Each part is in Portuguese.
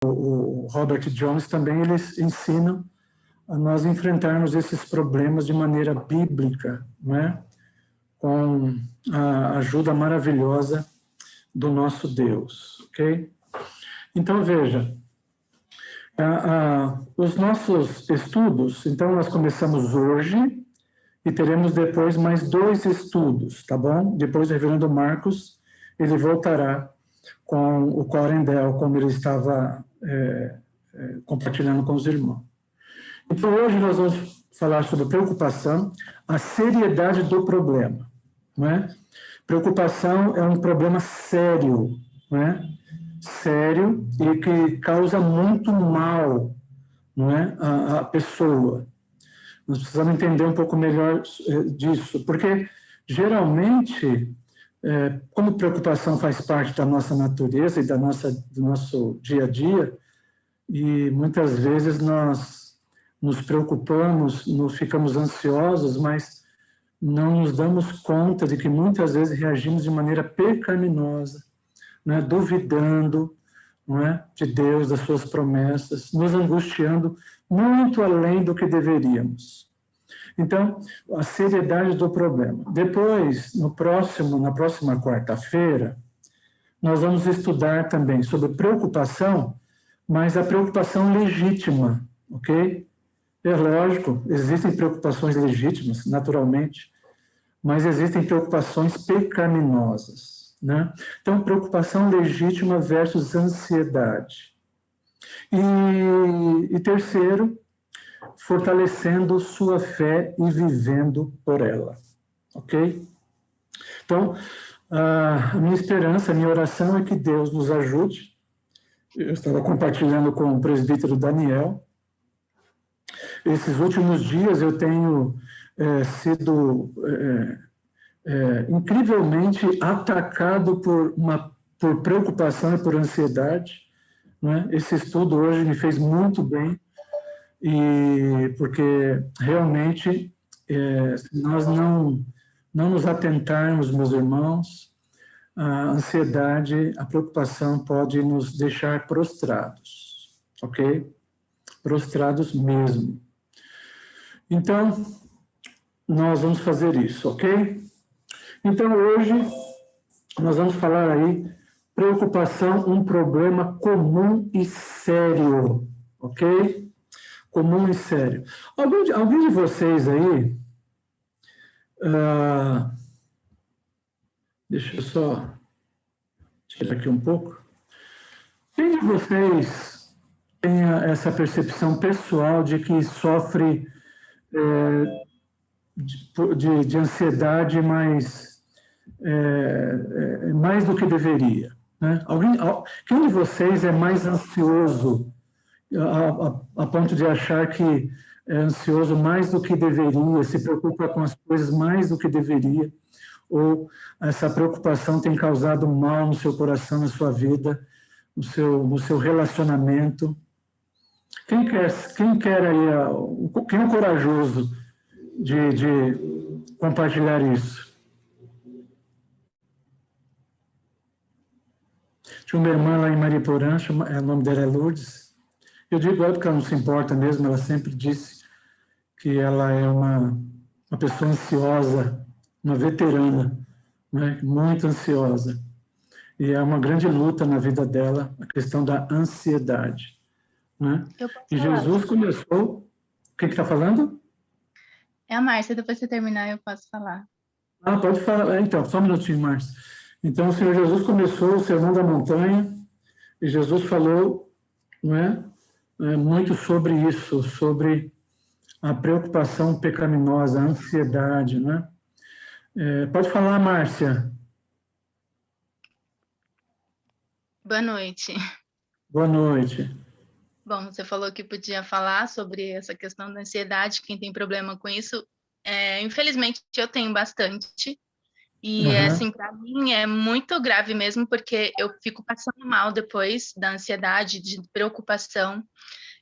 o Robert Jones também, eles ensinam a nós enfrentarmos esses problemas de maneira bíblica, né? Com a ajuda maravilhosa do nosso Deus, ok? Então, veja, os nossos estudos, então nós começamos hoje e teremos depois mais 2 estudos, tá bom? Depois o reverendo Marcos, ele voltará com o Corendel, como ele estava compartilhando com os irmãos. Então, hoje nós vamos falar sobre preocupação, a seriedade do problema, não é? Preocupação é um problema sério, não é? Sério e que causa muito mal, não é? A pessoa. Nós precisamos entender um pouco melhor disso, porque geralmente, como preocupação faz parte da nossa natureza e do nosso dia a dia, e muitas vezes nós nos preocupamos, ficamos ansiosos, mas não nos damos conta de que muitas vezes reagimos de maneira pecaminosa, né? Duvidando, não é? De Deus, das suas promessas, nos angustiando muito além do que deveríamos. Então, a seriedade do problema. Depois, na próxima quarta-feira, nós vamos estudar também sobre preocupação, mas a preocupação legítima, ok? É lógico, existem preocupações legítimas, naturalmente, mas existem preocupações pecaminosas, né? Então, preocupação legítima versus ansiedade. E terceiro, fortalecendo sua fé e vivendo por ela, ok? Então, a minha esperança, a minha oração é que Deus nos ajude. Eu estava compartilhando com o presbítero Daniel. Esses últimos dias eu tenho sido incrivelmente atacado por preocupação e por ansiedade, né? Esse estudo hoje me fez muito bem, e porque realmente, se nós não nos atentarmos, meus irmãos, a ansiedade, a preocupação pode nos deixar prostrados, ok? Prostrados mesmo. Então, nós vamos fazer isso, ok? Então, hoje, nós vamos falar aí, preocupação, um problema comum e sério, ok? Comum e sério. Alguém de vocês aí, deixa eu só tirar aqui um pouco. Quem de vocês tem essa percepção pessoal de que sofre de ansiedade mais do que deveria, né? Quem de vocês é mais ansioso a ponto de achar que é ansioso mais do que deveria, se preocupa com as coisas mais do que deveria, ou essa preocupação tem causado mal no seu coração, na sua vida, no seu relacionamento? Quem quer aí, quem é corajoso de compartilhar isso? Tinha uma irmã lá em Mariporã, o nome dela é Lourdes. Eu digo ela porque ela não se importa mesmo, ela sempre disse que ela é uma pessoa ansiosa, uma veterana, né? Muito ansiosa. E é uma grande luta na vida dela, a questão da ansiedade, né? E Jesus começou... O que está falando? É a Márcia, depois que você terminar eu posso falar. Pode falar. Então, só um minutinho, Márcia. Então, o Senhor Jesus começou o Sermão da Montanha, e Jesus falou, não é? Muito sobre isso, sobre a preocupação pecaminosa, a ansiedade, né? Pode falar, Márcia. Boa noite. Boa noite. Bom, você falou que podia falar sobre essa questão da ansiedade, quem tem problema com isso. Infelizmente, eu tenho bastante. E, assim, para mim é muito grave mesmo, porque eu fico passando mal depois da ansiedade, de preocupação.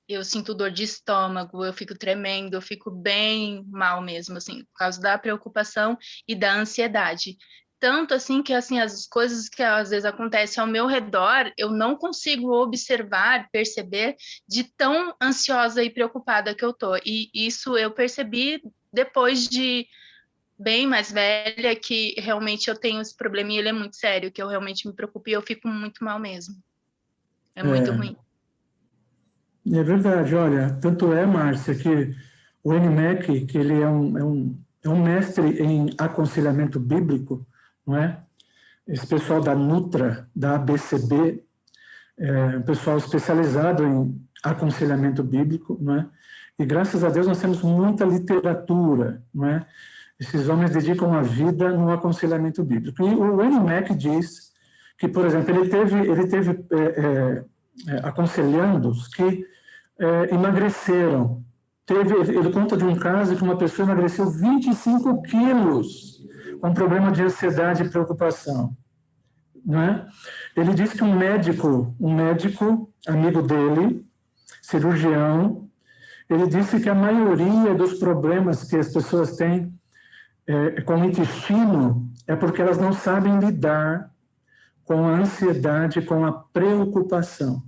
Eu sinto dor de estômago, eu fico tremendo, eu fico bem mal mesmo, assim, por causa da preocupação e da ansiedade. tanto assim que assim as coisas que às vezes acontecem ao meu redor, eu não consigo observar, perceber de tão ansiosa e preocupada que eu tô. E isso eu percebi depois de bem mais velha, que realmente eu tenho esse problema e ele é muito sério, que eu realmente me preocupo e eu fico muito mal mesmo. É muito ruim. É verdade, olha, tanto é, Márcia, que o NMAC, que ele é um mestre em aconselhamento bíblico, não é? Esse pessoal da Nutra, da ABCB, um pessoal especializado em aconselhamento bíblico, não é? E graças a Deus nós temos muita literatura, não é? Esses homens dedicam a vida no aconselhamento bíblico. E o NMAC diz que, por exemplo, ele teve aconselhandos que emagreceram. Ele conta de um caso que uma pessoa emagreceu 25 quilos com problema de ansiedade e preocupação. Não é? Ele disse que um médico amigo dele, cirurgião, ele disse que a maioria dos problemas que as pessoas têm com o intestino é porque elas não sabem lidar com a ansiedade, com a preocupação.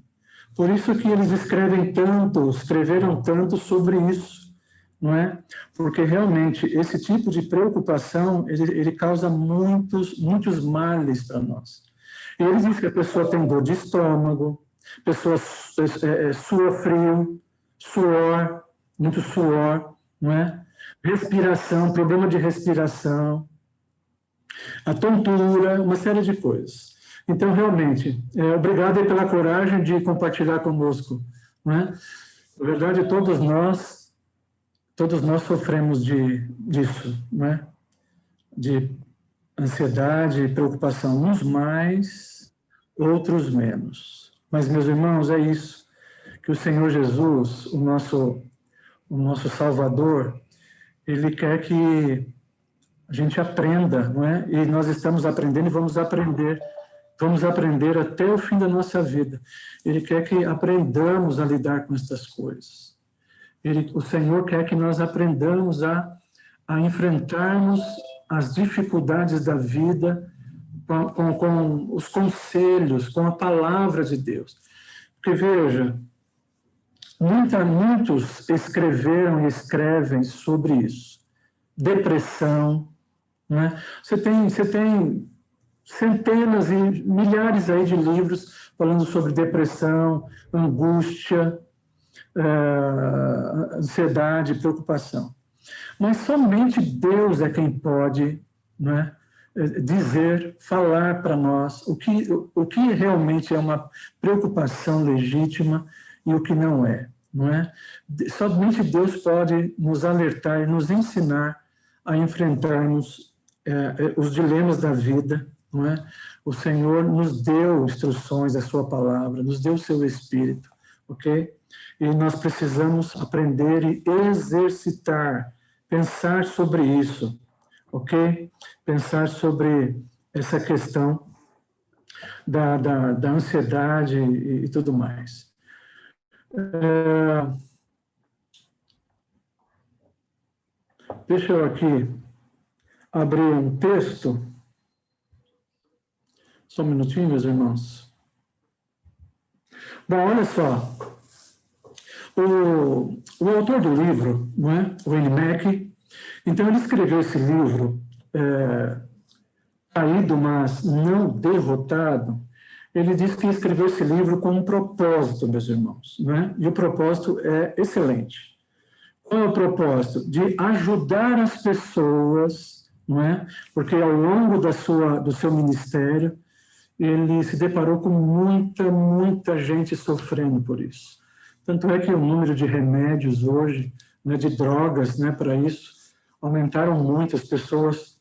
Por isso que eles escreveram tanto sobre isso, não é? Porque realmente esse tipo de preocupação, ele causa muitos males para nós. E ele diz que a pessoa tem dor de estômago, a pessoa sua frio, suor, muito suor, não é? Respiração, problema de respiração, a tontura, uma série de coisas. Então, realmente, obrigado aí pela coragem de compartilhar conosco, não é? Na verdade, todos nós sofremos disso, não é? De ansiedade e preocupação, uns mais, outros menos. Mas, meus irmãos, é isso, que o Senhor Jesus, o nosso Salvador, Ele quer que a gente aprenda, não é? E nós estamos aprendendo e vamos aprender até o fim da nossa vida. Ele quer que aprendamos a lidar com essas coisas. O Senhor quer que nós aprendamos a enfrentarmos as dificuldades da vida com os conselhos, com a palavra de Deus. Porque, veja, muitos escreveram e escrevem sobre isso. Depressão, né? Você tem centenas e milhares aí de livros falando sobre depressão, angústia, ansiedade, preocupação. Mas somente Deus é quem pode, né, falar para nós o que realmente é uma preocupação legítima e o que não é, não é? Somente Deus pode nos alertar e nos ensinar a enfrentarmos os dilemas da vida, não é? O Senhor nos deu instruções da sua palavra, nos deu o seu Espírito, ok? E nós precisamos aprender e exercitar, pensar sobre isso, ok? Pensar sobre essa questão da ansiedade e tudo mais. Deixa eu aqui abrir um texto. Só um minutinho, meus irmãos. Bom, olha só. O autor do livro, não é? O NMAC, então ele escreveu esse livro, Caído, mas não derrotado. Ele diz que escreveu esse livro com um propósito, meus irmãos, não é? E o propósito é excelente. Qual é o propósito? De ajudar as pessoas, não é? Porque ao longo do seu ministério, ele se deparou com muita gente sofrendo por isso. Tanto é que o número de remédios hoje, né, de drogas, né, para isso, aumentaram muito. As pessoas,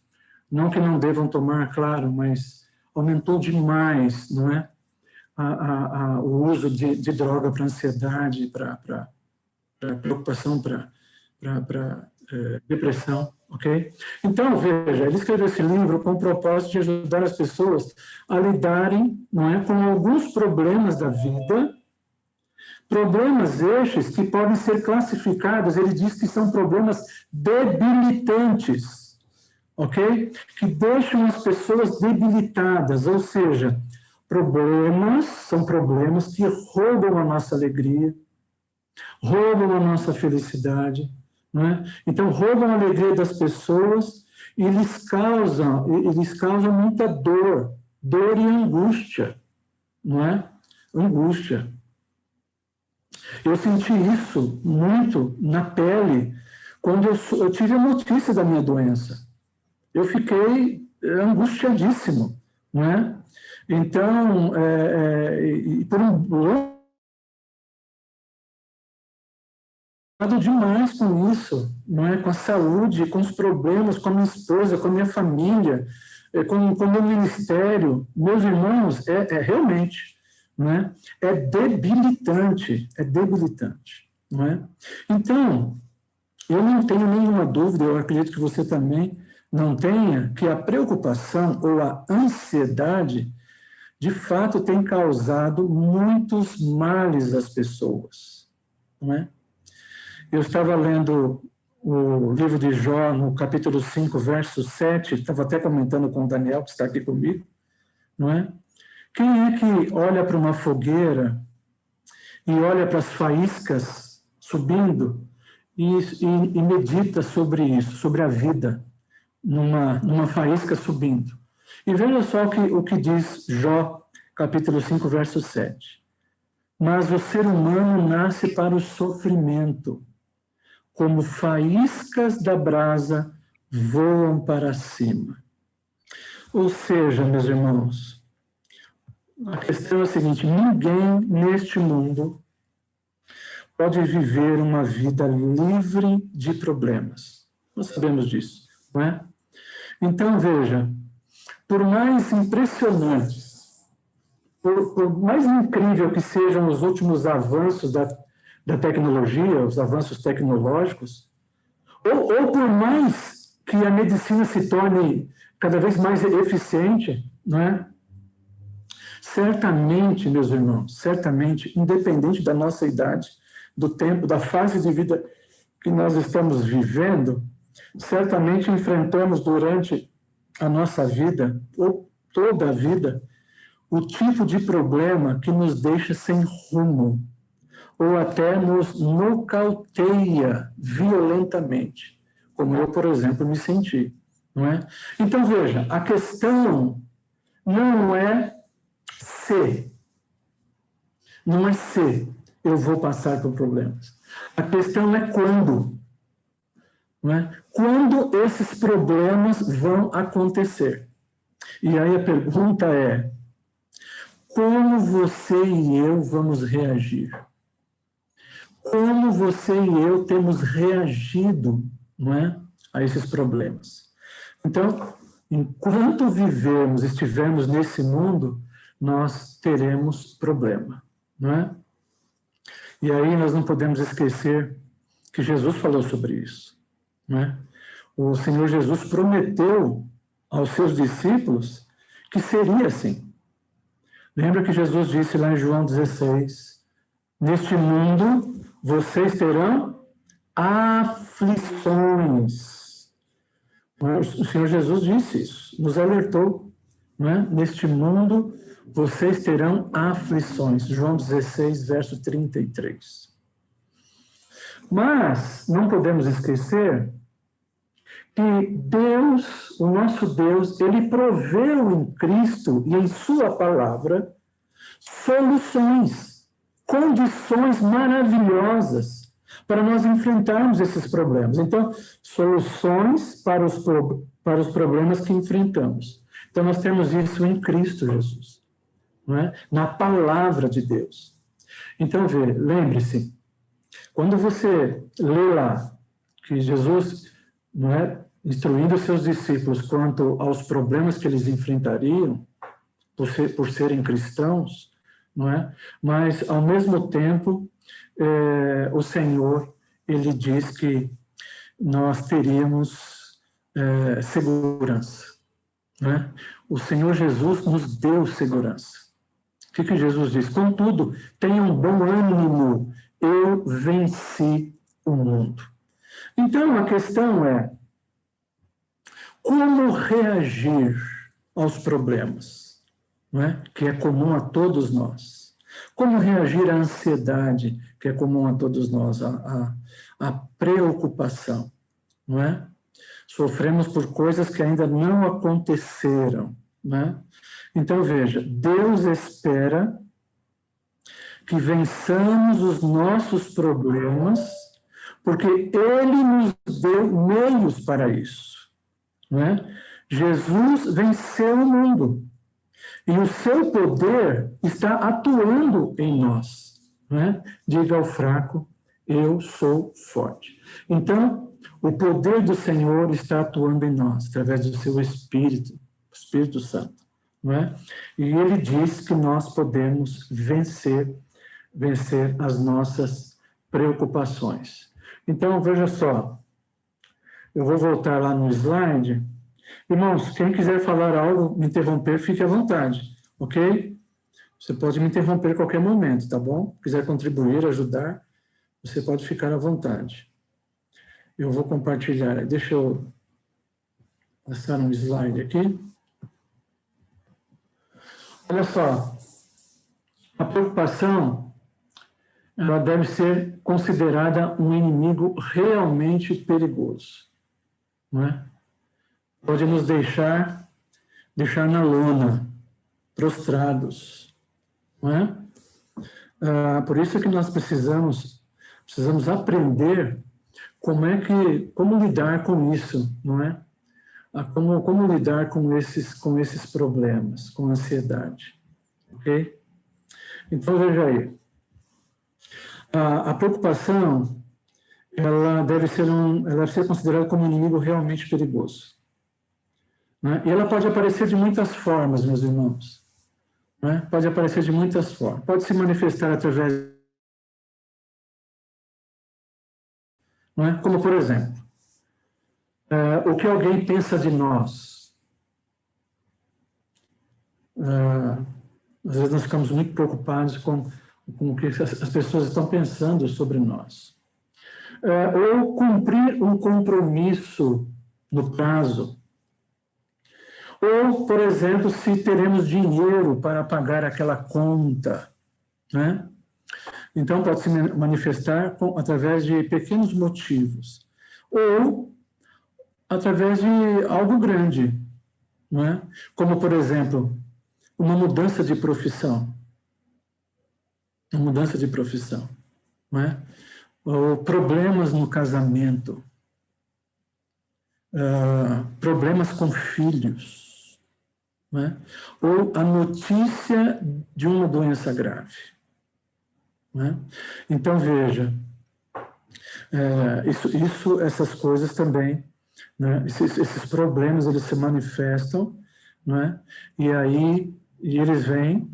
não que não devam tomar, claro, mas aumentou demais, não é? O uso de droga para ansiedade, para preocupação, para depressão, ok? Então, veja, ele escreveu esse livro com o propósito de ajudar as pessoas a lidarem, não é, com alguns problemas da vida, problemas estes que podem ser classificados, ele diz que são problemas debilitantes, ok? Que deixam as pessoas debilitadas, ou seja, são problemas que roubam a nossa alegria, roubam a nossa felicidade, não é? Então, roubam a alegria das pessoas e eles causam muita dor e angústia, não é? Angústia. Eu senti isso muito na pele quando eu tive a notícia da minha doença. Eu fiquei angustiadíssimo, não é? Então, por um lado demais com isso, não é? Com a saúde, com os problemas, com a minha esposa, com a minha família, com o meu ministério, meus irmãos, realmente, não é? É debilitante, não é? Então, eu não tenho nenhuma dúvida, eu acredito que você também não tenha, que a preocupação ou a ansiedade, de fato, tem causado muitos males às pessoas, não é? Eu estava lendo o livro de Jó, no capítulo 5, verso 7, estava até comentando com o Daniel, que está aqui comigo, não é? Quem é que olha para uma fogueira e olha para as faíscas subindo e medita sobre isso, sobre a vida, numa faísca subindo? E veja só o que diz Jó, capítulo 5, verso 7. Mas o ser humano nasce para o sofrimento, como faíscas da brasa voam para cima. Ou seja, meus irmãos, a questão é a seguinte: ninguém neste mundo pode viver uma vida livre de problemas. Nós sabemos disso, não é? Então, veja, por mais impressionantes, por mais incrível que sejam os últimos avanços da tecnologia, os avanços tecnológicos, ou por mais que a medicina se torne cada vez mais eficiente, não é? Certamente, meus irmãos, certamente, independente da nossa idade, do tempo, da fase de vida que nós estamos vivendo, certamente enfrentamos durante a nossa vida, ou toda a vida, o tipo de problema que nos deixa sem rumo, ou até nos nocauteia violentamente, como eu, por exemplo, me senti, não é? Então, veja, a questão não é se eu vou passar por problemas. A questão é quando, não é? Quando esses problemas vão acontecer. E aí a pergunta é: como você e eu vamos reagir? Como você e eu temos reagido, não é, a esses problemas? Então, enquanto estivermos nesse mundo, nós teremos problema, não é? E aí nós não podemos esquecer que Jesus falou sobre isso, não é? O Senhor Jesus prometeu aos seus discípulos que seria assim. Lembra que Jesus disse lá em João 16, neste mundo vocês terão aflições. O Senhor Jesus disse isso, nos alertou, não é? Neste mundo vocês terão aflições. João 16, verso 33. Mas não podemos esquecer que Deus, o nosso Deus, ele proveu em Cristo e em sua palavra soluções, condições maravilhosas para nós enfrentarmos esses problemas. Então, soluções para os problemas que enfrentamos. Então, nós temos isso em Cristo Jesus, não é? Na palavra de Deus. Então, lembre-se, quando você lê lá que Jesus, não é, instruindo os seus discípulos quanto aos problemas que eles enfrentariam por serem cristãos, não é? Mas, ao mesmo tempo, o Senhor, ele diz que nós teríamos segurança, não é? O Senhor Jesus nos deu segurança. O que Jesus diz? Contudo, tenham bom ânimo, eu venci o mundo. Então, a questão é, como reagir aos problemas, não é? Que é comum a todos nós. Como reagir à ansiedade, que é comum a todos nós, à preocupação, não é? Sofremos por coisas que ainda não aconteceram, né? Então, veja, Deus espera que vençamos os nossos problemas, porque Ele nos deu meios para isso, né? Jesus venceu o mundo, e o seu poder está atuando em nós, né? Diga ao fraco, eu sou forte. Então, o poder do Senhor está atuando em nós, através do seu Espírito, Espírito Santo, não é? E ele diz que nós podemos vencer as nossas preocupações. Então, veja só, eu vou voltar lá no slide. Irmãos, quem quiser falar algo, me interromper, fique à vontade, ok? Você pode me interromper a qualquer momento, tá bom? Quiser contribuir, ajudar, você pode ficar à vontade. Eu vou compartilhar, deixa eu passar um slide aqui. Olha só, a preocupação, ela deve ser considerada um inimigo realmente perigoso, não é? Pode nos deixar na lona, prostrados, não é? Por isso que nós precisamos aprender como lidar com isso, não é? Como lidar com esses problemas, com a ansiedade, ok? Então, veja aí, a preocupação, ela deve ser considerada como um inimigo realmente perigoso, né? E ela pode aparecer de muitas formas, meus irmãos, né? Pode aparecer de muitas formas, pode se manifestar através, não é? Como, por exemplo, o que alguém pensa de nós. Às vezes nós ficamos muito preocupados com o que as pessoas estão pensando sobre nós. Ou cumprir um compromisso no prazo. Ou, por exemplo, se teremos dinheiro para pagar aquela conta, né? Então, pode se manifestar através de pequenos motivos. Ou através de algo grande, não é? Como, por exemplo, uma mudança de profissão. Uma mudança de profissão, não é? Ou problemas no casamento. Problemas com filhos, não é? Ou a notícia de uma doença grave, não é? Então, veja, essas coisas também, né? Esses problemas, eles se manifestam, não é? E eles vêm,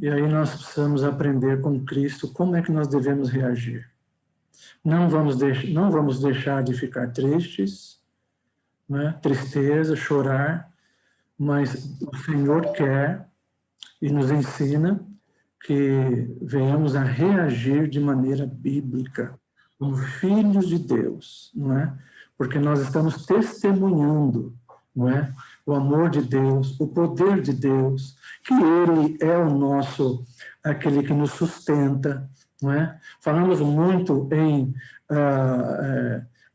e aí nós precisamos aprender com Cristo como é que nós devemos reagir. Não vamos deixar de ficar tristes, né? Tristeza, chorar, mas o Senhor quer e nos ensina que venhamos a reagir de maneira bíblica, como filhos de Deus, não é? Porque nós estamos testemunhando, não é? O amor de Deus, o poder de Deus, que Ele é aquele que nos sustenta, não é? Falamos muito em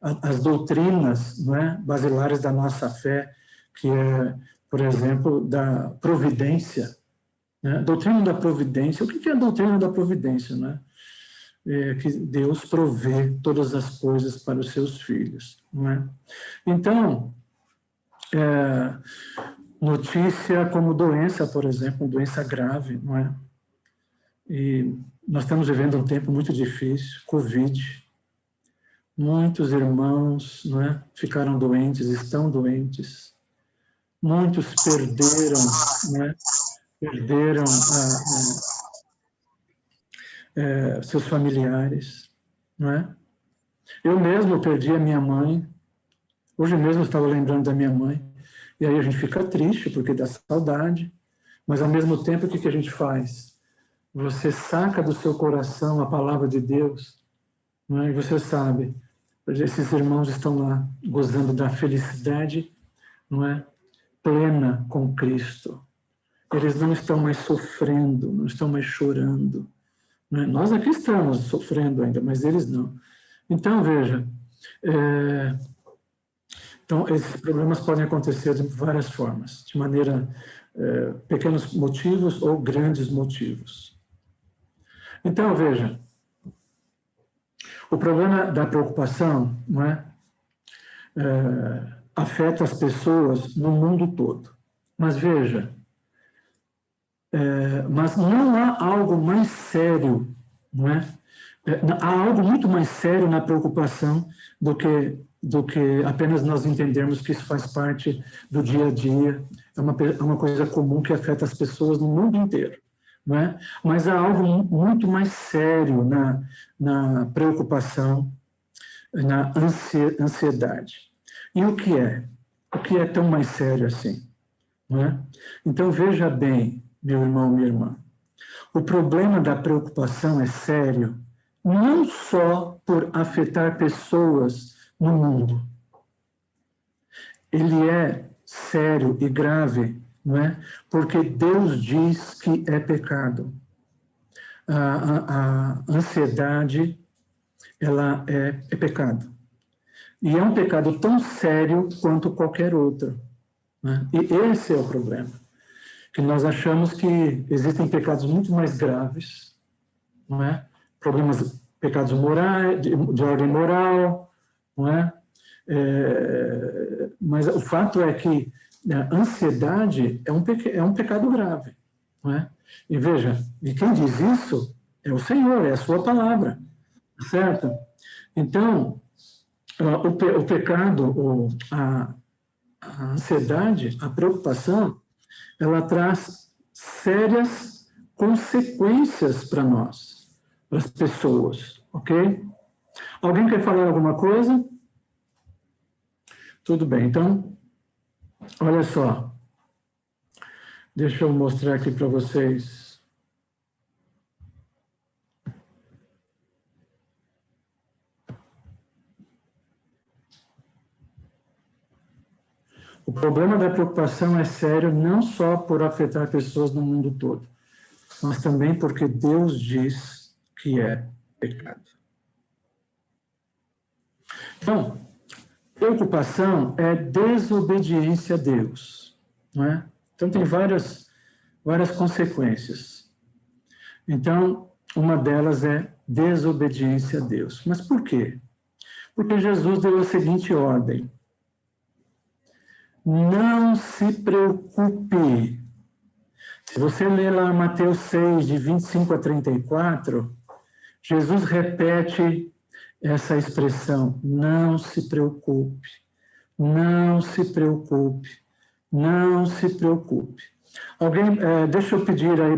as doutrinas, não é? Basilares da nossa fé, que é, por exemplo, da providência, né? Doutrina da providência. O que é a doutrina da providência, né? Que Deus provê todas as coisas para os seus filhos, não é? Então, notícia como doença, por exemplo, doença grave, não é? E nós estamos vivendo um tempo muito difícil, Covid. Muitos irmãos, não é? Ficaram doentes, estão doentes. Muitos perderam, né? Perderam seus familiares, não é? Eu mesmo perdi a minha mãe. Hoje mesmo eu estava lembrando da minha mãe. E aí a gente fica triste porque dá saudade. Mas ao mesmo tempo, o que a gente faz? Você saca do seu coração a palavra de Deus, não é? E você sabe, esses irmãos estão lá gozando da felicidade não é? Plena com Cristo. Eles não estão mais sofrendo, não estão mais chorando. Não é? Nós aqui estamos sofrendo ainda, mas eles não. Então, veja, então, esses problemas podem acontecer de várias formas, de maneira, pequenos motivos ou grandes motivos. Então, veja, o problema da preocupação, não é? Afeta as pessoas no mundo todo. Mas veja, mas não há algo mais sério, não é? Há algo muito mais sério na preocupação do que apenas nós entendermos que isso faz parte do dia a dia, é uma coisa comum que afeta as pessoas no mundo inteiro, não é? Mas há algo muito mais sério na preocupação, na ansiedade. E o que é? O que é tão mais sério assim? Não é? Então, veja bem, meu irmão, minha irmã, o problema da preocupação é sério, não só por afetar pessoas no mundo. Ele é sério e grave, não é? Porque Deus diz que é pecado. A ansiedade, ela é pecado. E é um pecado tão sério quanto qualquer outro, né? E esse é o problema, que nós achamos que existem pecados muito mais graves, não é? Pecados morais, de ordem moral, não é? Mas o fato é que a ansiedade é um pecado grave, não é? E veja, e quem diz isso é o Senhor, é a sua palavra, certo? Então, o pecado, a ansiedade, a preocupação, ela traz sérias consequências para nós, para as pessoas, ok? Alguém quer falar alguma coisa? Tudo bem, então, olha só. Deixa eu mostrar aqui para vocês. O problema da preocupação é sério não só por afetar pessoas no mundo todo, mas também porque Deus diz que é pecado. Então, preocupação é desobediência a Deus, não é? Então, tem várias consequências. Então, uma delas é desobediência a Deus. Mas por quê? Porque Jesus deu a seguinte ordem: não se preocupe. Se você ler lá Mateus 6, de 25 a 34, Jesus repete essa expressão: não se preocupe, não se preocupe, não se preocupe. Alguém, deixa eu pedir aí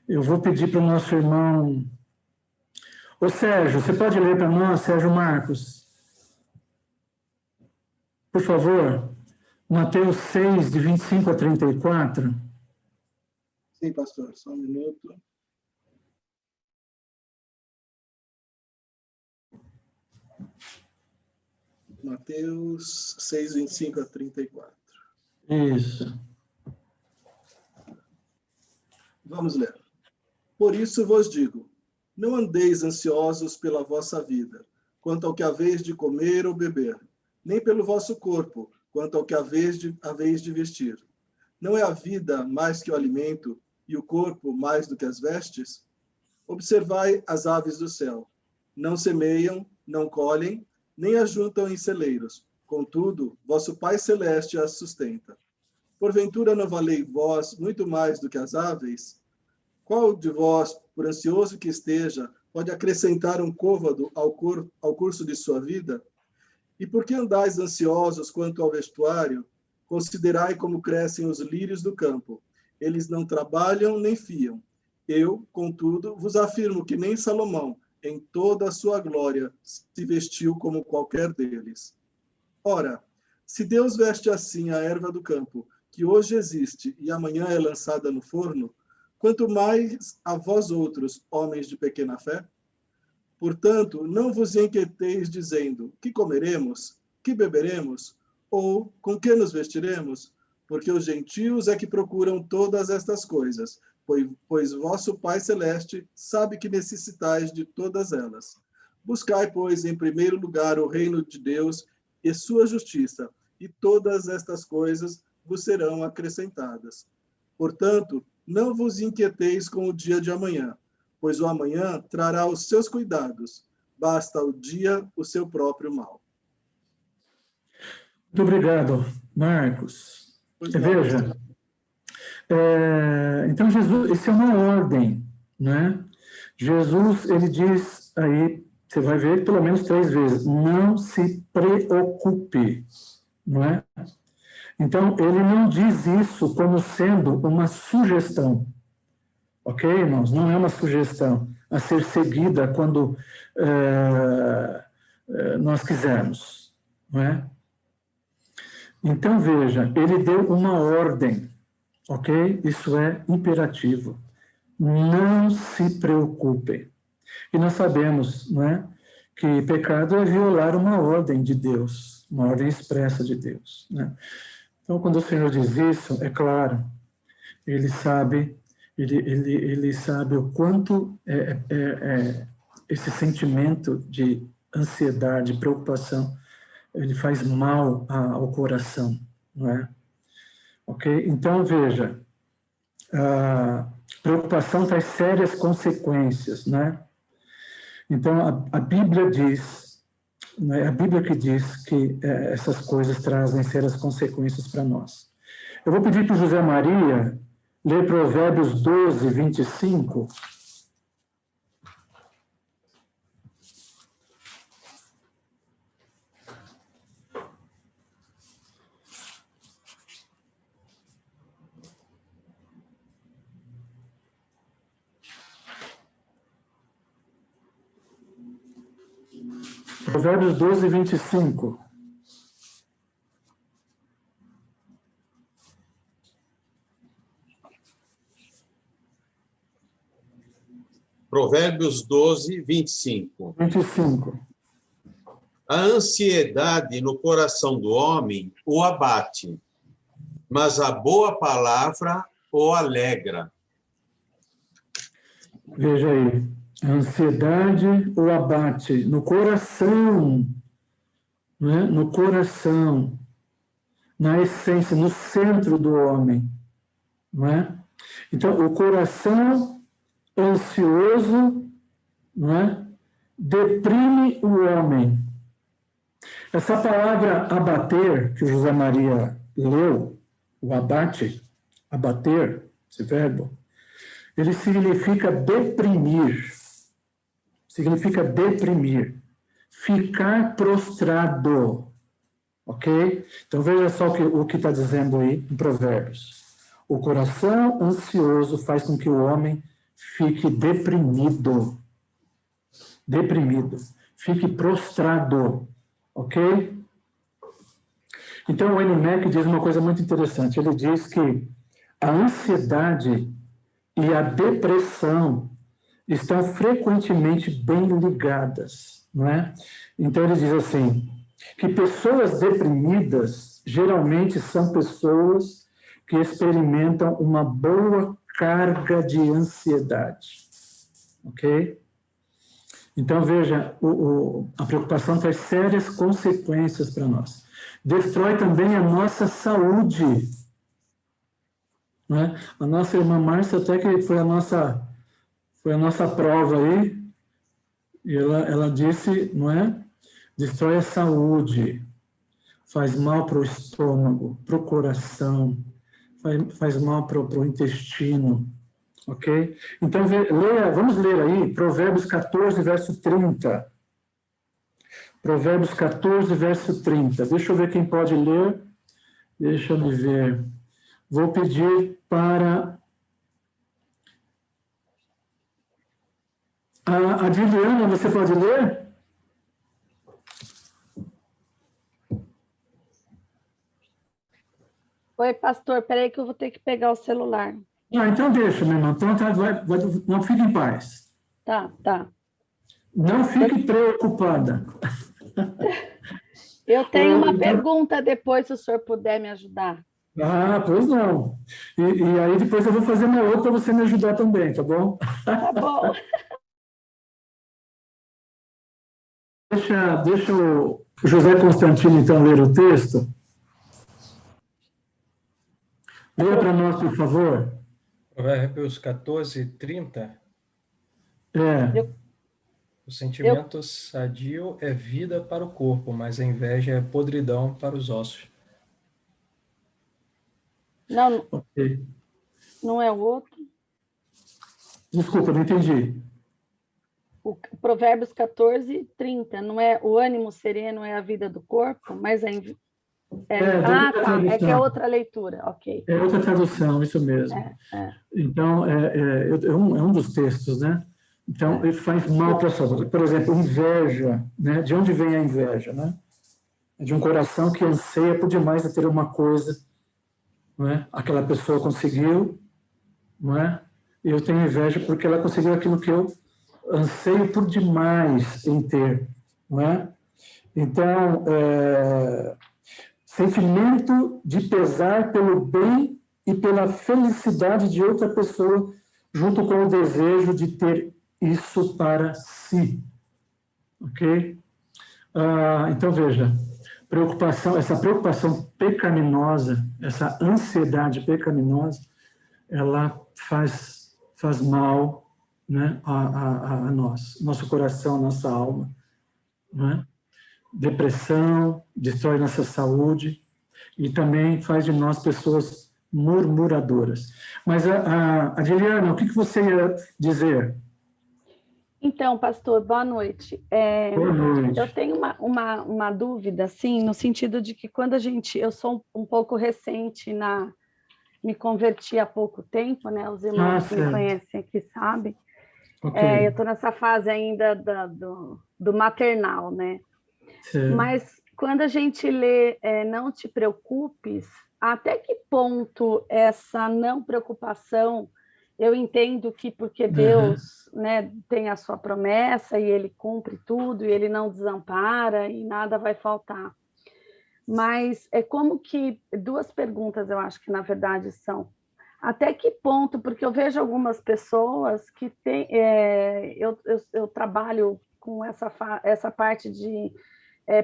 eu vou pedir para o nosso irmão, ô Sérgio, você pode ler para nós, Sérgio Marcos? Por favor, Mateus 6, de 25 a 34. Sim, pastor, só um minuto. Mateus 6, 25 a 34. Isso. Vamos ler. Por isso vos digo, não andeis ansiosos pela vossa vida, quanto ao que haveis de comer ou beber, nem pelo vosso corpo, quanto ao que haveis de vestir. Não é a vida mais que o alimento, e o corpo mais do que as vestes? Observai as aves do céu. Não semeiam, não colhem, nem ajuntam em celeiros. Contudo, vosso Pai Celeste as sustenta. Porventura não valei vós muito mais do que as aves? Qual de vós, por ansioso que esteja, pode acrescentar um côvado ao curso de sua vida? E por que andais ansiosos quanto ao vestuário? Considerai como crescem os lírios do campo. Eles não trabalham nem fiam. Eu, contudo, vos afirmo que nem Salomão, em toda a sua glória, se vestiu como qualquer deles. Ora, se Deus veste assim a erva do campo, que hoje existe e amanhã é lançada no forno, quanto mais a vós outros, homens de pequena fé? Portanto, não vos inquieteis dizendo, que comeremos, que beberemos, Ou com que nos vestiremos? Porque os gentios é que procuram todas estas coisas, pois vosso Pai Celeste sabe que necessitais de todas elas. Buscai, pois, em primeiro lugar o reino de Deus e sua justiça, e todas estas coisas vos serão acrescentadas. Portanto, não vos inquieteis com o dia de amanhã, pois o amanhã trará os seus cuidados. Basta o dia o seu próprio mal. Muito obrigado, Marcos. Veja, então Jesus, isso é uma ordem, né? Jesus, ele diz aí, você vai ver pelo menos 3 vezes, não se preocupe, não é? Então, ele não diz isso como sendo uma sugestão, ok, irmãos? Não é uma sugestão a ser seguida quando nós quisermos, não é? Então, veja, ele deu uma ordem, ok? Isso é imperativo. Não se preocupem. E nós sabemos, não é, que pecado é violar uma ordem de Deus, uma ordem expressa de Deus, né? Então, quando o Senhor diz isso, é claro, ele sabe o quanto esse sentimento de ansiedade, preocupação, ele faz mal ao coração, não é? Ok? Então, veja, a preocupação traz sérias consequências, né? Então, a Bíblia diz, né, a Bíblia que diz que essas coisas trazem sérias consequências para nós. Eu vou pedir para o José Maria ler Provérbios 12, 25. Provérbios 12, 25. Provérbios 12, 25. 25. A ansiedade no coração do homem o abate, mas a boa palavra o alegra. Veja aí. A ansiedade o abate no coração, né? No coração, na essência, no centro do homem, não é? Então, o coração ansioso, não é? Deprime o homem. Essa palavra abater, que o José Maria leu, o abate, abater, esse verbo, ele significa deprimir. Significa deprimir, ficar prostrado, ok? Então veja só o que está dizendo aí em Provérbios. O coração ansioso faz com que o homem fique deprimido, fique prostrado, ok? Então o Enoch diz uma coisa muito interessante, ele diz que a ansiedade e a depressão estão frequentemente bem ligadas, não é? Então ele diz assim, que pessoas deprimidas geralmente são pessoas que experimentam uma boa carga de ansiedade, ok? Então veja, a preocupação traz sérias consequências para nós. Destrói também a nossa saúde, não é? A nossa irmã Márcia até que foi a nossa prova aí, e ela disse, não é? Destrói a saúde, faz mal para o estômago, para o coração, faz mal para o intestino, ok? Então, vamos ler aí Provérbios 14, verso 30. Provérbios 14, verso 30. Deixa eu ver quem pode ler. Deixa eu ver. Vou pedir para a Adriana, você pode ler? Oi, pastor, peraí que eu vou ter que pegar o celular. Então deixa, meu irmão. Então não fique em paz. Tá. Não fique preocupada. Eu tenho uma Então, pergunta depois, se o senhor puder me ajudar. pois não. E aí depois eu vou fazer uma outra para você me ajudar também, tá bom? Tá bom. Deixa o José Constantino, então, ler o texto. Leia para nós, por favor. Provérbios 14, 30. É, O sentimento sadio é vida para o corpo, mas a inveja é podridão para os ossos. Não, ok. não é o outro. Desculpa, não entendi. O Provérbios 14, 30. Não é o ânimo sereno é a vida do corpo, mas a inveja... Tem outra tá. É que é tradução. outra leitura. Ok. É outra tradução, isso mesmo. Então, é um dos textos, né? Então, ele faz mal para a saúde. Por exemplo, inveja, né? De onde vem a inveja, né? É de um coração que anseia por demais a ter uma coisa, não é? Aquela pessoa conseguiu, não é? E eu tenho inveja porque ela conseguiu aquilo que eu anseio por demais em ter, não é? Então, sentimento de pesar pelo bem e pela felicidade de outra pessoa, junto com o desejo de ter isso para si. Ok? Então, veja, essa preocupação pecaminosa, essa ansiedade pecaminosa, ela faz mal, né, a nós, nosso coração, nossa alma, né? Depressão, destrói nossa saúde e também faz de nós pessoas murmuradoras. Mas, Adriana, o que você ia dizer? Então, pastor, boa noite. Boa noite. Eu tenho uma dúvida, assim, no sentido de que quando eu sou um pouco recente me converti há pouco tempo, né? Os irmãos que me certo. conhecem aqui sabem. Ok. Eu estou nessa fase ainda do maternal, né? Certo. Mas quando a gente lê Não te preocupes, até que ponto essa não preocupação, eu entendo que porque Deus, né, tem a sua promessa e ele cumpre tudo e ele não desampara e nada vai faltar. Mas é como que duas perguntas eu acho que na verdade são: até que ponto, porque eu vejo algumas pessoas que têm, eu trabalho com essa parte de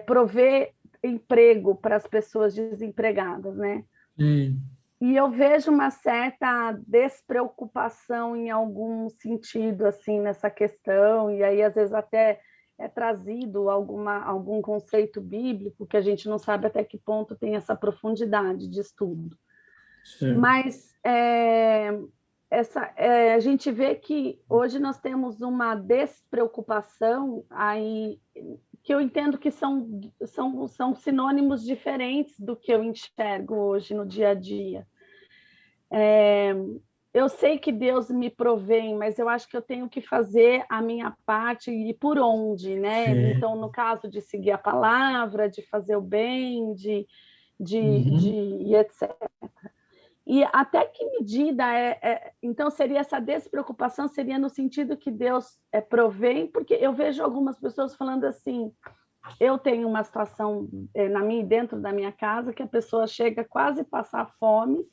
prover emprego para as pessoas desempregadas, né? Sim. E eu vejo uma certa despreocupação em algum sentido, assim, nessa questão, e aí às vezes até é trazido algum conceito bíblico que a gente não sabe até que ponto tem essa profundidade de estudo. Certo. Mas a gente vê que hoje nós temos uma despreocupação aí, que eu entendo que são sinônimos diferentes do que eu enxergo hoje no dia a dia. Eu sei que Deus me provém, mas eu acho que eu tenho que fazer a minha parte e por onde, né? Sim. Então, no caso de seguir a palavra, de fazer o bem, de e etc. E até que medida então seria essa despreocupação, seria no sentido que Deus provém, porque eu vejo algumas pessoas falando assim, eu tenho uma situação dentro da minha casa que a pessoa chega a quase passar fome,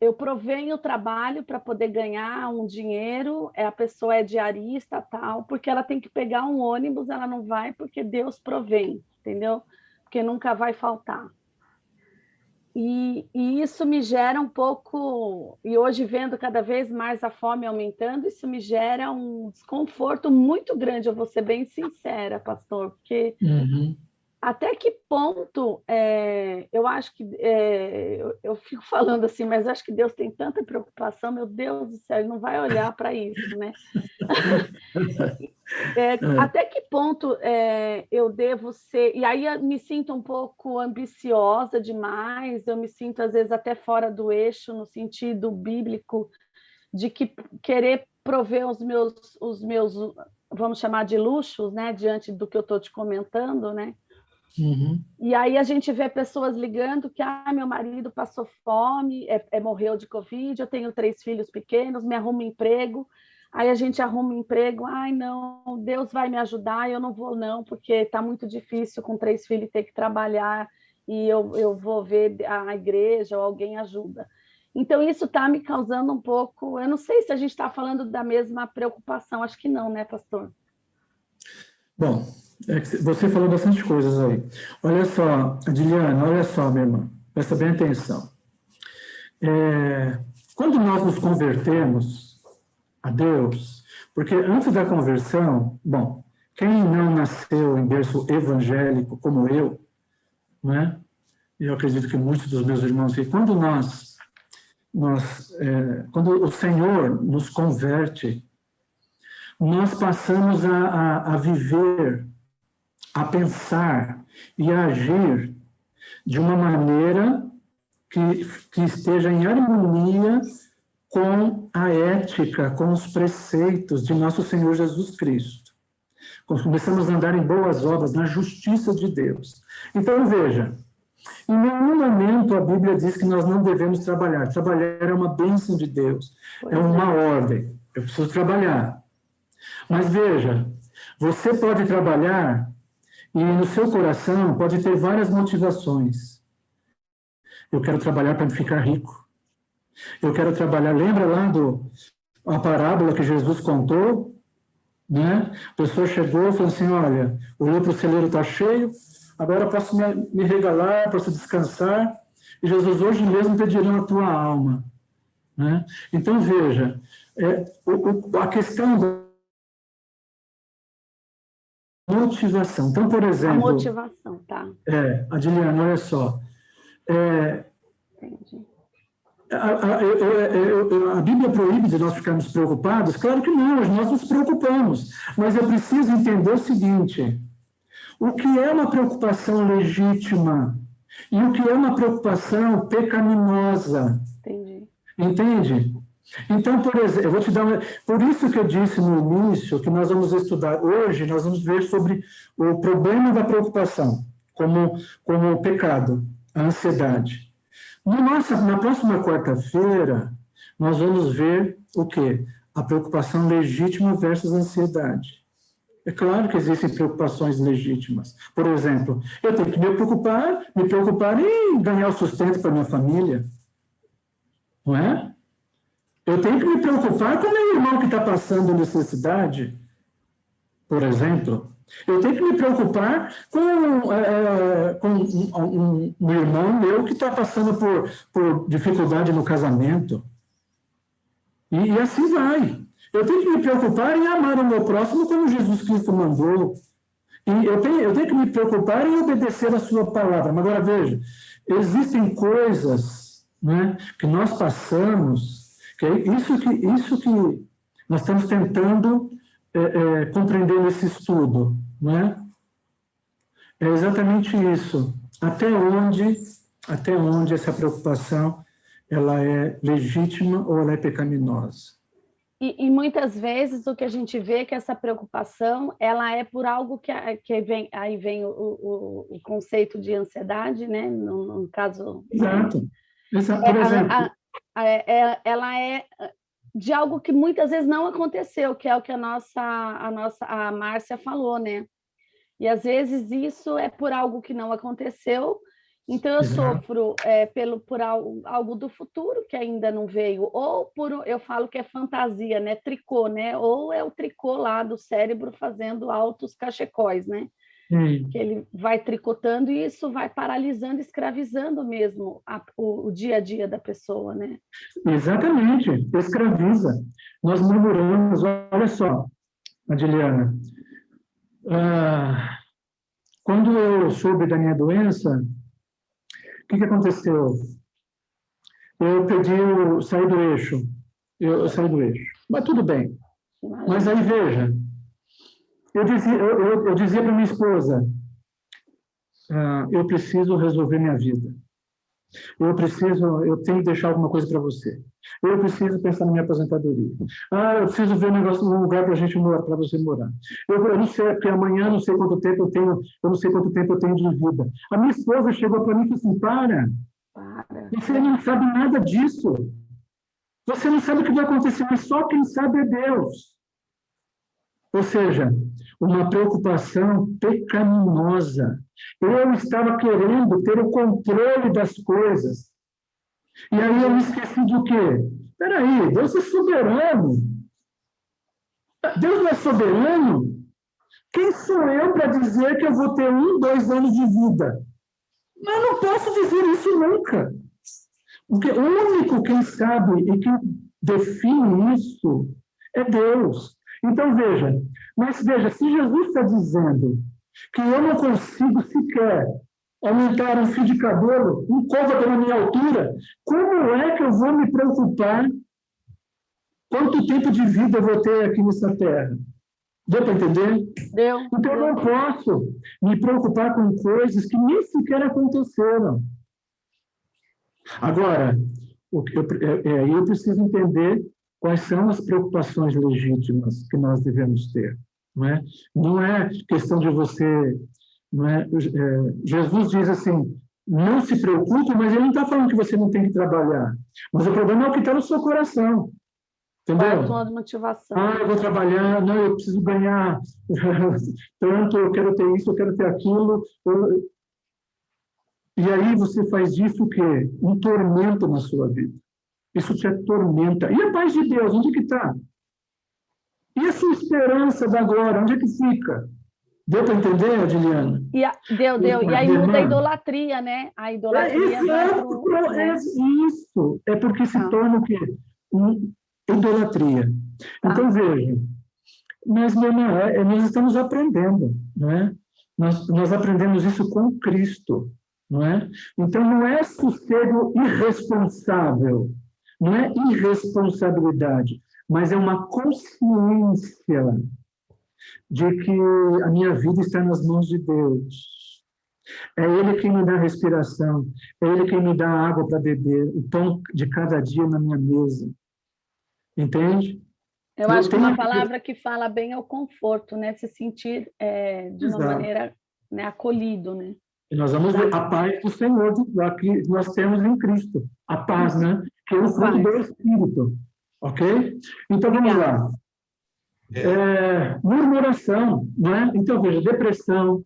eu provenho o trabalho para poder ganhar um dinheiro, a pessoa é diarista, tal, porque ela tem que pegar um ônibus, ela não vai porque Deus provém, entendeu? Porque nunca vai faltar. E isso me gera um pouco, e hoje vendo cada vez mais a fome aumentando, isso me gera um desconforto muito grande, eu vou ser bem sincera, pastor, porque até que ponto, eu acho que, eu fico falando assim, mas acho que Deus tem tanta preocupação, meu Deus do céu, ele não vai olhar para isso, né? Até que ponto eu devo ser... E aí eu me sinto um pouco ambiciosa demais, eu me sinto, às vezes, até fora do eixo, no sentido bíblico, de querer prover os meus, vamos chamar de luxos, né, diante do que eu estou te comentando, né? E aí a gente vê pessoas ligando que meu marido passou fome, morreu de Covid, eu tenho 3 filhos pequenos, me arrumo emprego. Aí a gente arruma um emprego, ai não, Deus vai me ajudar, eu não vou não, porque está muito difícil com 3 filhos ter que trabalhar e eu vou ver a igreja ou alguém ajuda. Então isso está me causando um pouco, eu não sei se a gente está falando da mesma preocupação, acho que não, né, pastor? Bom, você falou bastante coisas aí. Olha só, Adiliana, olha só, minha irmã, presta bem atenção. Quando nós nos convertemos a Deus, porque antes da conversão, bom, quem não nasceu em berço evangélico como eu, né? Eu acredito que muitos dos meus irmãos, e quando quando o Senhor nos converte, nós passamos a viver, a pensar e a agir de uma maneira que esteja em harmonia com a ética, com os preceitos de nosso Senhor Jesus Cristo. Começamos a andar em boas obras, na justiça de Deus. Então, veja, em nenhum momento a Bíblia diz que nós não devemos trabalhar. Trabalhar é uma bênção de Deus, é uma ordem. Eu preciso trabalhar. Mas veja, você pode trabalhar e no seu coração pode ter várias motivações. Eu quero trabalhar para ficar rico. Eu quero trabalhar, lembra lá a parábola que Jesus contou? Né? A pessoa chegou e falou assim, olha, olhou para o celeiro, está cheio, agora posso me regalar, posso descansar, e Jesus, hoje mesmo pedirão a tua alma. Né? Então, veja, a questão da motivação. Então, por exemplo... A motivação, tá. Adiliana, olha só. Entendi. A Bíblia proíbe de nós ficarmos preocupados? Claro que não, nós nos preocupamos. Mas eu preciso entender o seguinte, o que é uma preocupação legítima e o que é uma preocupação pecaminosa. Entendi. Entende? Então, por exemplo, eu vou te dar por isso que eu disse no início que nós vamos estudar hoje, nós vamos ver sobre o problema da preocupação como pecado, a ansiedade. Na próxima quarta-feira, nós vamos ver o quê? A preocupação legítima versus a ansiedade. É claro que existem preocupações legítimas. Por exemplo, eu tenho que me preocupar em ganhar o sustento para minha família. Não é? Eu tenho que me preocupar com o meu irmão que está passando necessidade, por exemplo. Eu tenho que me preocupar com um irmão meu que está passando por dificuldade no casamento. E assim vai. Eu tenho que me preocupar em amar o meu próximo como Jesus Cristo mandou. E eu tenho que me preocupar em obedecer a sua palavra. Mas agora, veja, existem coisas, né, que nós passamos, que é isso que nós estamos tentando compreender nesse estudo, né? É exatamente isso. Até onde essa preocupação ela é legítima ou ela é pecaminosa. E muitas vezes o que a gente vê é que essa preocupação ela é por algo que vem, aí vem o conceito de ansiedade, né? No caso. Exato. Por exemplo. Ela é de algo que muitas vezes não aconteceu, que é o que a Márcia falou, né? E às vezes isso é por algo que não aconteceu, então eu sofro por algo do futuro que ainda não veio, ou eu falo que é fantasia, né? Tricô, né? Ou é o tricô lá do cérebro fazendo altos cachecóis, né? Que ele vai tricotando e isso vai paralisando, escravizando mesmo o dia a dia da pessoa, né? Exatamente, escraviza. Nós murmuramos, olha só, Adiliana, quando eu soube da minha doença, o que aconteceu? Eu saí do eixo, eu saí do eixo, mas tudo bem. Mas aí, veja, eu dizia para minha esposa, eu preciso resolver minha vida. Eu tenho que deixar alguma coisa para você. Eu preciso pensar na minha aposentadoria. Eu preciso ver um lugar para a gente morar, para você morar. Eu não sei, porque amanhã não sei quanto tempo eu tenho, eu não sei quanto tempo eu tenho de vida. A minha esposa chegou para mim e disse assim, para. Você não sabe nada disso. Você não sabe o que vai acontecer, mas só quem sabe é Deus. Ou seja, uma preocupação pecaminosa. Eu estava querendo ter o controle das coisas. E aí eu me esqueci do quê? Espera aí, Deus é soberano. Deus não é soberano? Quem sou eu para dizer que eu vou ter 1, 2 anos de vida? Eu não posso dizer isso nunca. Porque o único quem sabe e quem define isso é Deus. Então, veja, se Jesus está dizendo que eu não consigo sequer aumentar um fio de cabelo, um côvado na minha altura, como é que eu vou me preocupar quanto tempo de vida eu vou ter aqui nessa terra? Deu para entender? Deu. Então, eu não posso me preocupar com coisas que nem sequer aconteceram. Agora, eu preciso entender quais são as preocupações legítimas que nós devemos ter. Não é questão de você... Jesus diz assim, não se preocupe, mas ele não está falando que você não tem que trabalhar. Mas o problema é o que está no seu coração. Entendeu? Qual a sua motivação? Eu vou trabalhar, não, eu preciso ganhar tanto, eu quero ter isso, eu quero ter aquilo. E aí você faz disso o quê? Um tormento na sua vida. Isso te atormenta. E a paz de Deus, onde que está? E a sua esperança da agora, onde é que fica? Deu para entender, Adiliana? Deu. E aí muda a idolatria, né? A idolatria isso. É porque se torna o quê? Idolatria. Então, veja. Mas, minha irmã, nós estamos aprendendo, não é? Nós aprendemos isso com Cristo, não é? Então, não é sossego irresponsável, não é irresponsabilidade, mas é uma consciência de que a minha vida está nas mãos de Deus. É Ele quem me dá respiração, é Ele quem me dá água para beber, o pão de cada dia na minha mesa. Entende? Eu acho que uma palavra que fala bem é o conforto, né? Se sentir de uma maneira, né, acolhido, né? E nós vamos ver a paz do Senhor, que nós temos em Cristo. A paz, né? Que é o fruto do Espírito. Ok? Então, vamos lá. Murmuração, não é? Então, veja, depressão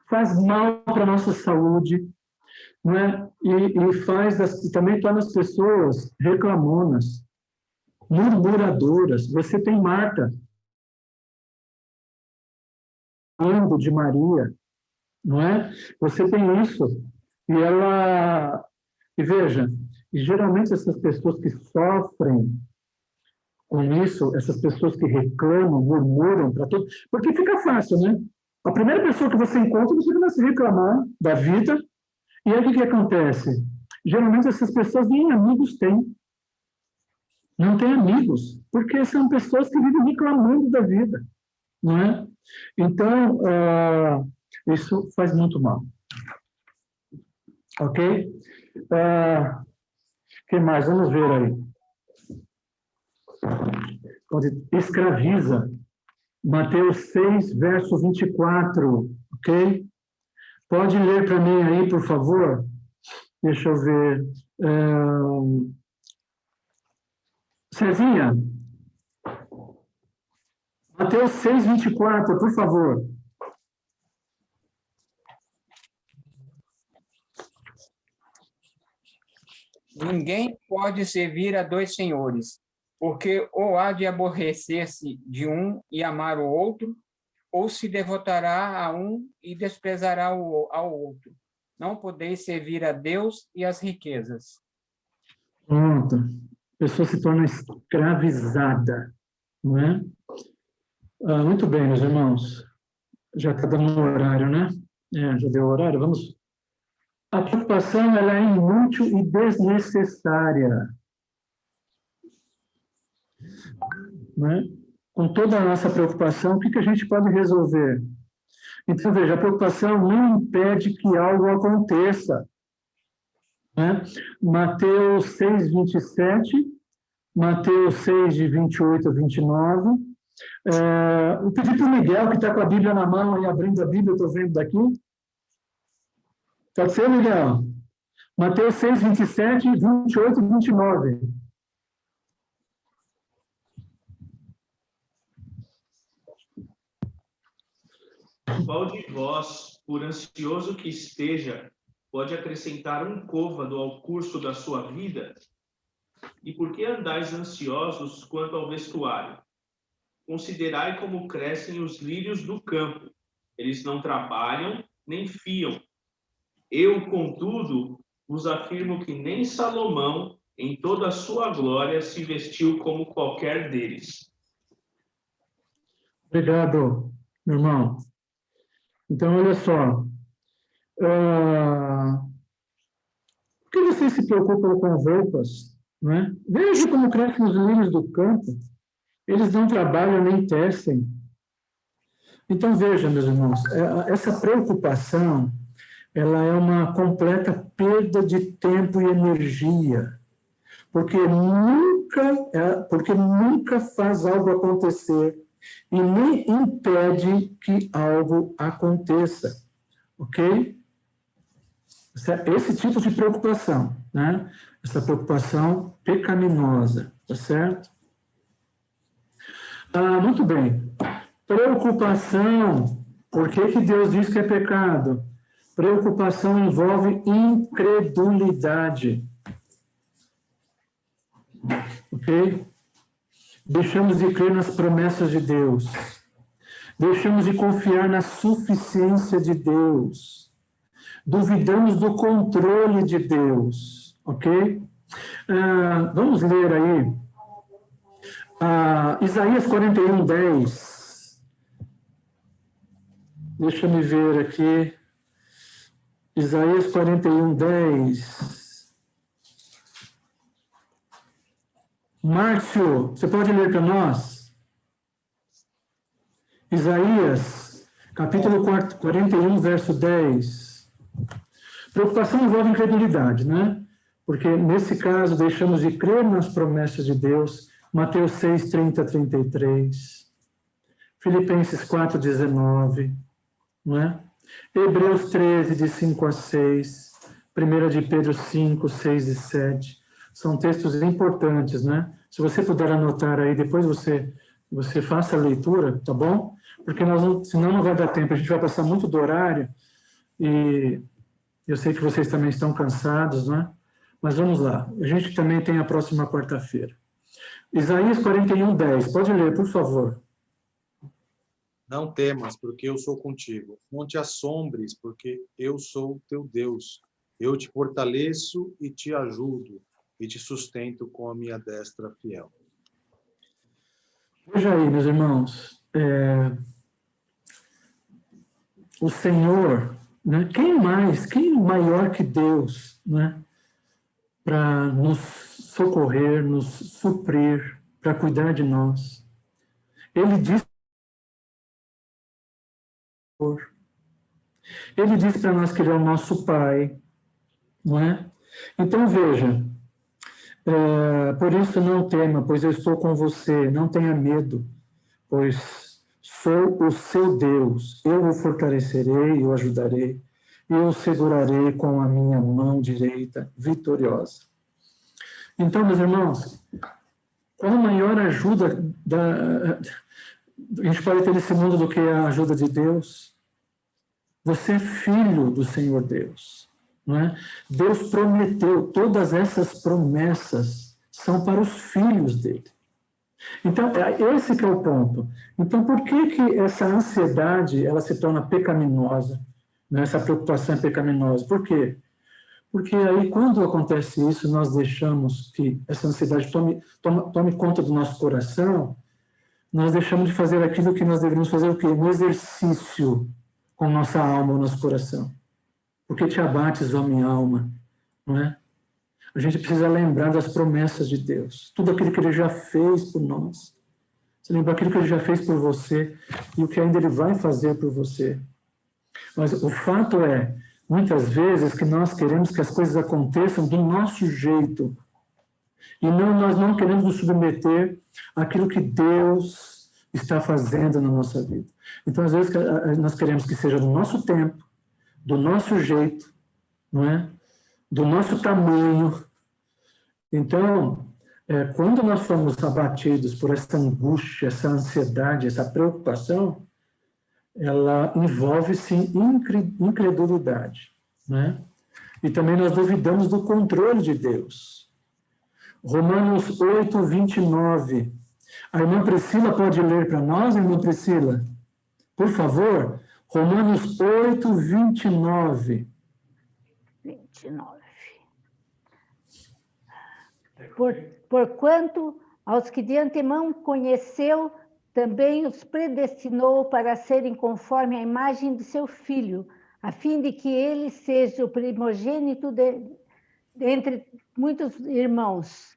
faz mal para a nossa saúde, não é? E também torna as pessoas reclamonas, murmuradoras. Você tem Marta, ando de Maria, não é? Você tem isso. E veja, geralmente essas pessoas que sofrem com isso, essas pessoas que reclamam, murmuram para tudo, porque fica fácil, né? A primeira pessoa que você encontra, você começa a reclamar da vida, e aí o que acontece? Geralmente essas pessoas nem amigos têm. Não têm amigos, porque são pessoas que vivem reclamando da vida, não é? Então, isso faz muito mal. Ok? O que mais? Vamos ver aí. Escraviza. Mateus 6, verso 24. Ok? Pode ler para mim aí, por favor? Deixa eu ver. Cezinha. Mateus 6, 24, por favor. Ninguém pode servir a 2 senhores, porque ou há de aborrecer-se de um e amar o outro, ou se devotará a um e desprezará ao outro. Não podeis servir a Deus e às riquezas. Pronto. A pessoa se torna escravizada, não é? Muito bem, meus irmãos. Já está dando o horário, né? Já deu o horário. Vamos. A preocupação ela é inútil e desnecessária. Né? Com toda a nossa preocupação, o que a gente pode resolver? Então, veja, a preocupação não impede que algo aconteça. Né? Mateus 6, 27, Mateus 6, de 28 a 29. Eu pedi para o Miguel, que está com a Bíblia na mão e abrindo a Bíblia, eu estou vendo daqui. Pode ser, Miguel? Mateus 6, 27, 28 e 29. Qual de vós, por ansioso que esteja, pode acrescentar um côvado ao curso da sua vida? E por que andais ansiosos quanto ao vestuário? Considerai como crescem os lírios do campo. Eles não trabalham, nem fiam. Eu, contudo, vos afirmo que nem Salomão, em toda a sua glória, se vestiu como qualquer deles. Obrigado, meu irmão. Então, olha só. Por que vocês se preocupam com roupas? Não é? Veja como crescem os lírios do campo. Eles não trabalham nem tecem. Então, veja, meus irmãos, essa preocupação, ela é uma completa perda de tempo e energia, porque nunca faz algo acontecer e nem impede que algo aconteça, ok? Esse tipo de preocupação, né? Essa preocupação pecaminosa, tá certo? Muito bem. Preocupação, por que Deus diz que é pecado? Preocupação envolve incredulidade. Ok? Deixamos de crer nas promessas de Deus. Deixamos de confiar na suficiência de Deus. Duvidamos do controle de Deus. Ok? Vamos ler aí. Isaías 41:10. Deixa eu ver aqui. Isaías 41:10. Márcio, você pode ler para nós? Isaías, capítulo 41, verso 10. Preocupação envolve incredulidade, né? Porque, nesse caso, deixamos de crer nas promessas de Deus. Mateus 6, 30, 33. Filipenses 4, 19. Não é? Hebreus 13, de 5 a 6. 1 de Pedro 5, 6 e 7. São textos importantes, né? Se você puder anotar aí, depois você faça a leitura, tá bom? Porque senão não vai dar tempo, a gente vai passar muito do horário e eu sei que vocês também estão cansados, né? Mas vamos lá, a gente também tem a próxima quarta-feira. Isaías 41:10, pode ler, por favor. Não temas, porque eu sou contigo. Não te assombres, porque eu sou teu Deus. Eu te fortaleço e te ajudo, e te sustento com a minha destra fiel. Veja aí, meus irmãos, o Senhor, né? Quem maior que Deus, né? Para nos socorrer, nos suprir, para cuidar de nós. Ele diz para nós que Ele é o nosso Pai, não é? Então, veja, por isso não tema, pois eu estou com você, não tenha medo, pois sou o seu Deus, eu o fortalecerei, eu o ajudarei, e eu o segurarei com a minha mão direita vitoriosa. Então, meus irmãos, qual a maior ajuda a gente pode ter nesse mundo do que a ajuda de Deus? Você é filho do Senhor Deus, não é? Deus prometeu, todas essas promessas são para os filhos dele. Então, esse que é o ponto. Então, por que essa ansiedade ela se torna pecaminosa? Né? Essa preocupação é pecaminosa. Por quê? Porque aí, quando acontece isso, nós deixamos que essa ansiedade tome conta do nosso coração, nós deixamos de fazer aquilo que nós deveríamos fazer, o quê? Um exercício com nossa alma, o nosso coração. Porque te abates, ó minha alma, não é? A gente precisa lembrar das promessas de Deus, tudo aquilo que Ele já fez por nós. Você lembra aquilo que Ele já fez por você e o que ainda Ele vai fazer por você. Mas o fato é, muitas vezes, que nós queremos que as coisas aconteçam do nosso jeito e nós não queremos nos submeter àquilo que Deus está fazendo na nossa vida. Então, às vezes, nós queremos que seja do nosso tempo, do nosso jeito, não é? Do nosso tamanho. Então, quando nós formos abatidos por essa angústia, essa ansiedade, essa preocupação, ela envolve, sim, incredulidade, né? E também nós duvidamos do controle de Deus. Romanos 8, 29. A irmã Priscila pode ler para nós, irmã Priscila? Por favor, Romanos 8, 29. 29. Porquanto aos que de antemão conheceu, também os predestinou para serem conforme a imagem de seu Filho, a fim de que ele seja o primogênito entre muitos irmãos.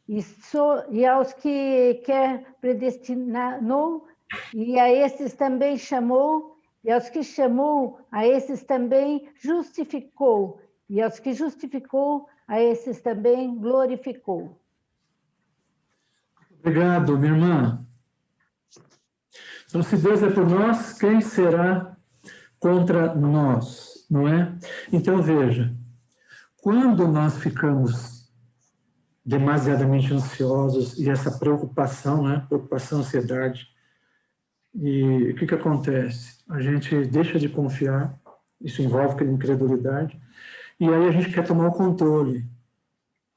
E aos que quer predestinou, e a esses também chamou, e aos que chamou, a esses também justificou, e aos que justificou, a esses também glorificou. Obrigado, minha irmã. Então, se Deus é por nós, quem será contra nós, não é? Então, veja, quando nós ficamos demasiadamente ansiosos e essa preocupação, né? Preocupação, ansiedade, e o que acontece? A gente deixa de confiar, isso envolve incredulidade, e aí a gente quer tomar o controle.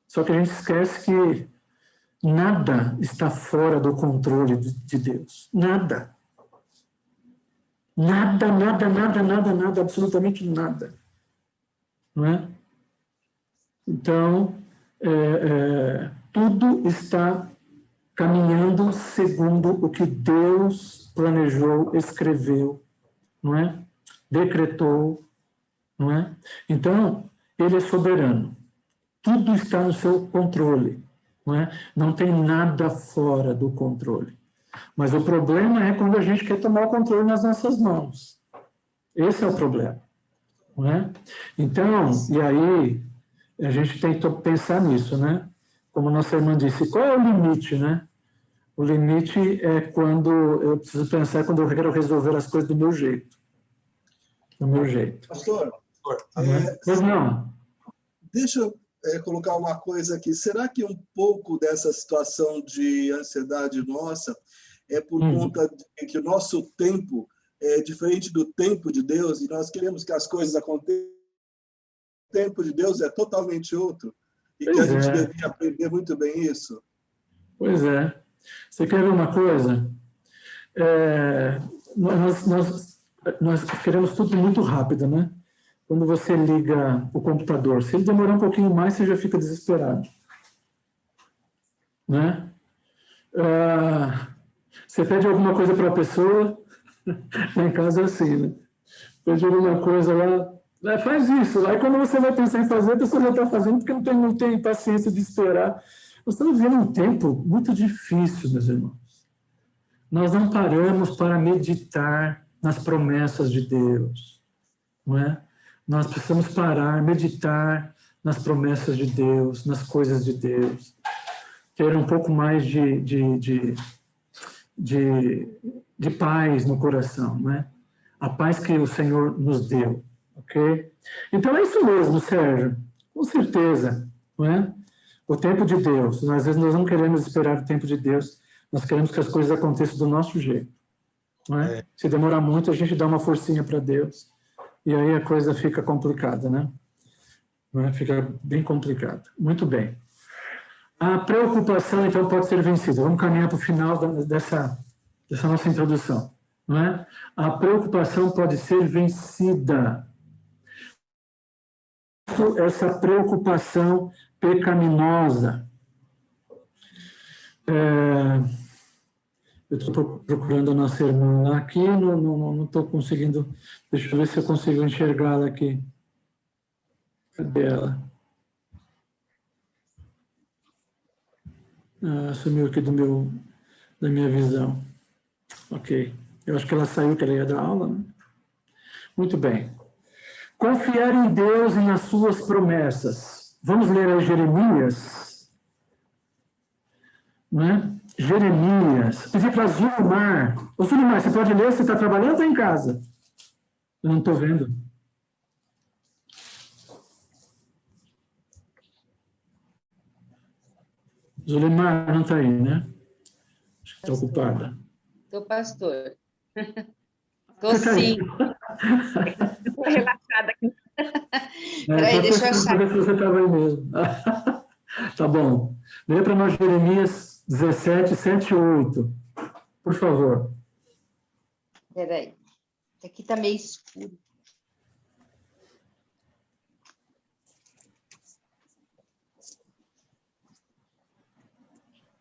Só que a gente esquece que nada está fora do controle de Deus. Nada. Nada, absolutamente nada. Não é? Então, tudo está caminhando segundo o que Deus planejou, escreveu, não é? Decretou, não é? Então, Ele é soberano. Tudo está no seu controle, não é? Não tem nada fora do controle. Mas o problema é quando a gente quer tomar o controle nas nossas mãos. Esse é o problema, não é? Então, e aí, a gente tem que pensar nisso, né? Como nossa irmã disse, qual é o limite, né? O limite é quando eu preciso pensar quando eu quero resolver as coisas do meu jeito. Do meu jeito. Pastor, Pois não. deixa eu colocar uma coisa aqui. Será que um pouco dessa situação de ansiedade nossa é por conta de que o nosso tempo é diferente do tempo de Deus e nós queremos que as coisas aconteçam? O tempo de Deus é totalmente outro e que a gente deveria aprender muito bem isso. Pois é. Você quer ver uma coisa? Nós queremos tudo muito rápido, né? Quando você liga o computador, se ele demorar um pouquinho mais, você já fica desesperado. Né? Você pede alguma coisa para a pessoa, lá em casa é assim, né? Pede alguma coisa lá, faz isso. Aí quando você vai pensar em fazer, a pessoa já está fazendo porque não tem paciência de esperar. Nós estamos vivendo um tempo muito difícil, meus irmãos. Nós não paramos para meditar nas promessas de Deus, não é? Nós precisamos parar, meditar nas promessas de Deus, nas coisas de Deus, ter um pouco mais de paz no coração, não é? A paz que o Senhor nos deu, ok? Então é isso mesmo, Sérgio, com certeza, não é? O tempo de Deus, às vezes nós não queremos esperar o tempo de Deus, nós queremos que as coisas aconteçam do nosso jeito, não é? Se demorar muito, a gente dá uma forcinha para Deus, e aí a coisa fica complicada, né? Não é? Fica bem complicada. Muito bem. A preocupação, então, pode ser vencida. Vamos caminhar para o final dessa nossa introdução, não é? A preocupação pode ser vencida. Essa preocupação pecaminosa. Eu estou procurando a nossa irmã aqui, não estou conseguindo. Deixa eu ver se eu consigo enxergá-la aqui. Cadê ela? Sumiu aqui da minha visão. Ok. Eu acho que ela saiu, que ela ia dar aula, né? Muito bem. Confiar em Deus e nas suas promessas. Vamos ler aí Jeremias. Né? Jeremias. Pedir para Zulmar. Ô, Zulmar, você pode ler? Você está trabalhando ou está em casa? Eu não estou vendo. Zulmar não está aí, né? Acho que está ocupada. Estou, pastor. Tô sim. Estou relaxada aqui. Peraí, deixa eu achar. Se você estava aí mesmo. Tá bom. Lê para nós Jeremias 17, 7 e 8. Por favor. Peraí. Aqui está meio escuro.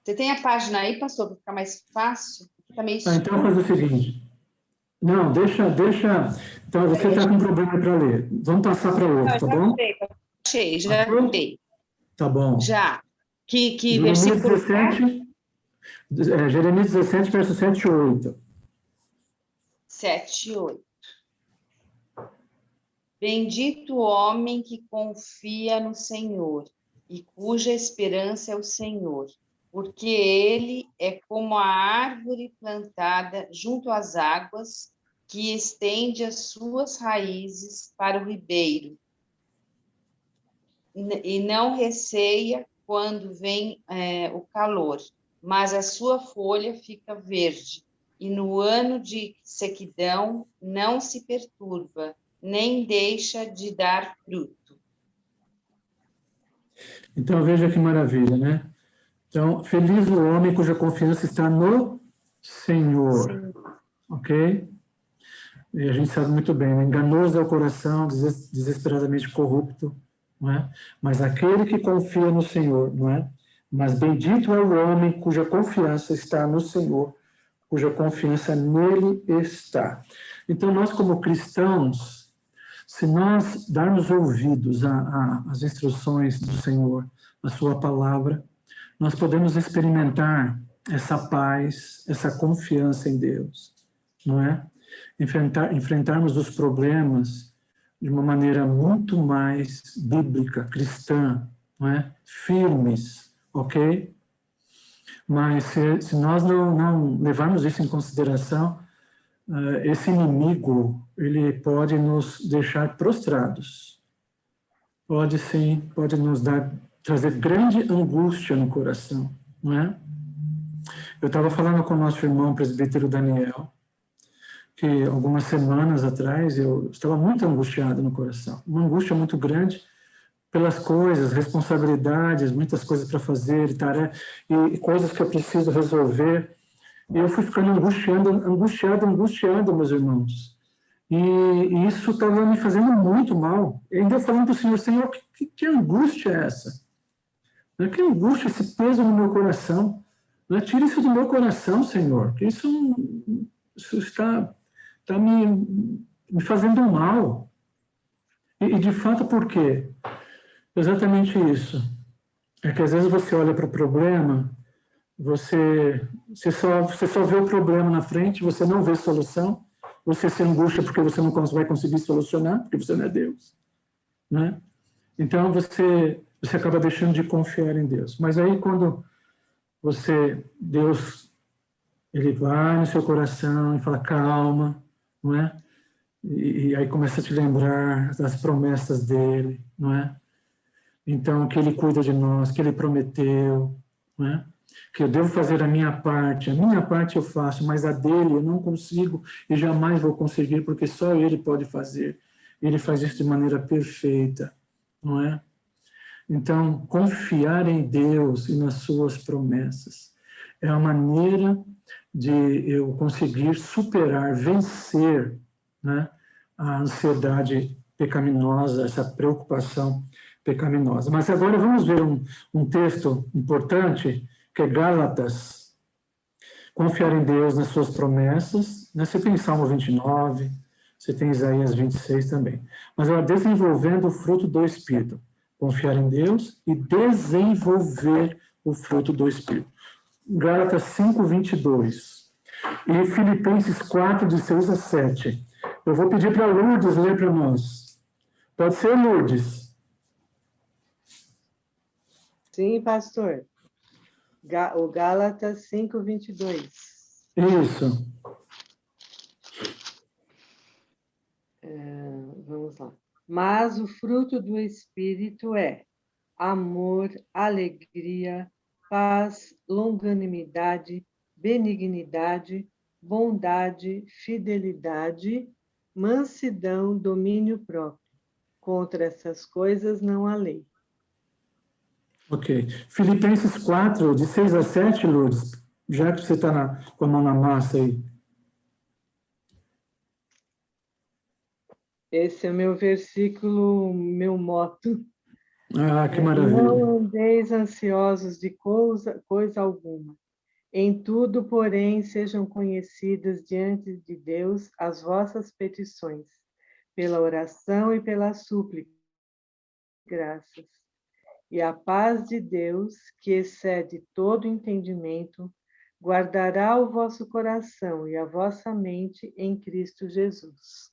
Você tem a página aí, pastor, para ficar mais fácil? Tá meio escuro. Então faz o seguinte. Não, deixa. Então você está com problema para ler. Vamos passar para outro, tá bom? Já achei. Tá bom. Já. Que Jeremias versículo? 17, Jeremias 17, verso 7 e 8. 7 e 8. Bendito o homem que confia no Senhor e cuja esperança é o Senhor, porque ele é como a árvore plantada junto às águas, que estende as suas raízes para o ribeiro, e não receia quando vem o calor, mas a sua folha fica verde, e no ano de sequidão não se perturba, nem deixa de dar fruto. Então, veja que maravilha, né? Então, feliz o homem cuja confiança está no Senhor. Sim. Ok? E a gente sabe muito bem, né? Enganoso é o coração, desesperadamente corrupto, não é? Mas aquele que confia no Senhor, não é? Mas bendito é o homem cuja confiança está no Senhor, cuja confiança nele está. Então, nós como cristãos, se nós darmos ouvidos às instruções do Senhor, à sua palavra, nós podemos experimentar essa paz, essa confiança em Deus, não é? Enfrentarmos os problemas de uma maneira muito mais bíblica, cristã, não é? Firmes, ok? Mas se nós não levarmos isso em consideração, esse inimigo, ele pode nos deixar prostrados. Pode sim, pode nos trazer grande angústia no coração, não é? Eu estava falando com o nosso irmão presbítero Daniel, que algumas semanas atrás eu estava muito angustiado no coração, uma angústia muito grande pelas coisas, responsabilidades, muitas coisas para fazer, e coisas que eu preciso resolver. E eu fui ficando angustiado, meus irmãos. E isso estava me fazendo muito mal. E ainda falando para o Senhor, Senhor, que angústia é essa? Que angústia, esse peso no meu coração? Tira isso do meu coração, Senhor, que isso está me fazendo mal. E de fato, por quê? Exatamente isso. É que às vezes você olha para o problema, você só vê o problema na frente, você não vê solução, você se angustia porque você não vai conseguir solucionar, porque você não é Deus, né? Então você acaba deixando de confiar em Deus. Mas aí quando Deus, ele vai no seu coração e fala, calma, não é? E aí começa a te lembrar das promessas dele, não é? Então, que ele cuida de nós, que ele prometeu, não é? Que eu devo fazer a minha parte eu faço, mas a dele eu não consigo e jamais vou conseguir, porque só ele pode fazer. Ele faz isso de maneira perfeita, não é? Então, confiar em Deus e nas suas promessas é a maneira de eu conseguir superar, vencer, né, a ansiedade pecaminosa, essa preocupação pecaminosa. Mas agora vamos ver um texto importante, que é Gálatas. Confiar em Deus nas suas promessas, né? Você tem Salmo 29, você tem Isaías 26 também. Mas ela desenvolvendo o fruto do Espírito. Confiar em Deus e desenvolver o fruto do Espírito. Gálatas 5, 22. E Filipenses 4, de 6 a 7. Eu vou pedir para Lourdes ler para nós. Pode ser, Lourdes? Sim, pastor. O Gálatas 5, 22. Isso. Vamos lá. Mas o fruto do Espírito é amor, alegria, paz, longanimidade, benignidade, bondade, fidelidade, mansidão, domínio próprio. Contra essas coisas não há lei. Ok. Filipenses 4, de 6 a 7, Lourdes, já que você está com a mão na massa aí. Esse é meu versículo, meu motto. Ah, que maravilha. Não andeis ansiosos de coisa alguma. Em tudo, porém, sejam conhecidas diante de Deus as vossas petições, pela oração e pela súplica, graças. E a paz de Deus, que excede todo entendimento, guardará o vosso coração e a vossa mente em Cristo Jesus.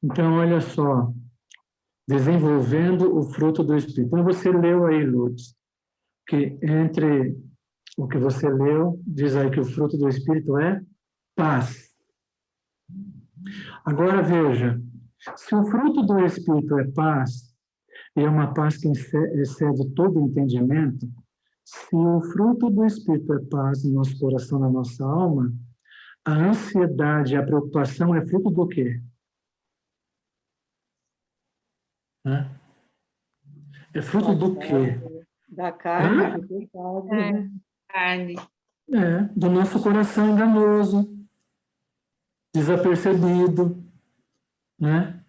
Então, olha só, desenvolvendo o fruto do Espírito. Então, você leu aí, Lourdes, que entre o que você leu, diz aí que o fruto do Espírito é paz. Agora, veja, se o fruto do Espírito é paz, e é uma paz que excede todo entendimento, se o fruto do Espírito é paz no nosso coração, na nossa alma, a ansiedade, a preocupação é fruto do quê? É fruto do quê? Da carne, do pecado. Carne. Do nosso coração enganoso, desapercebido, né?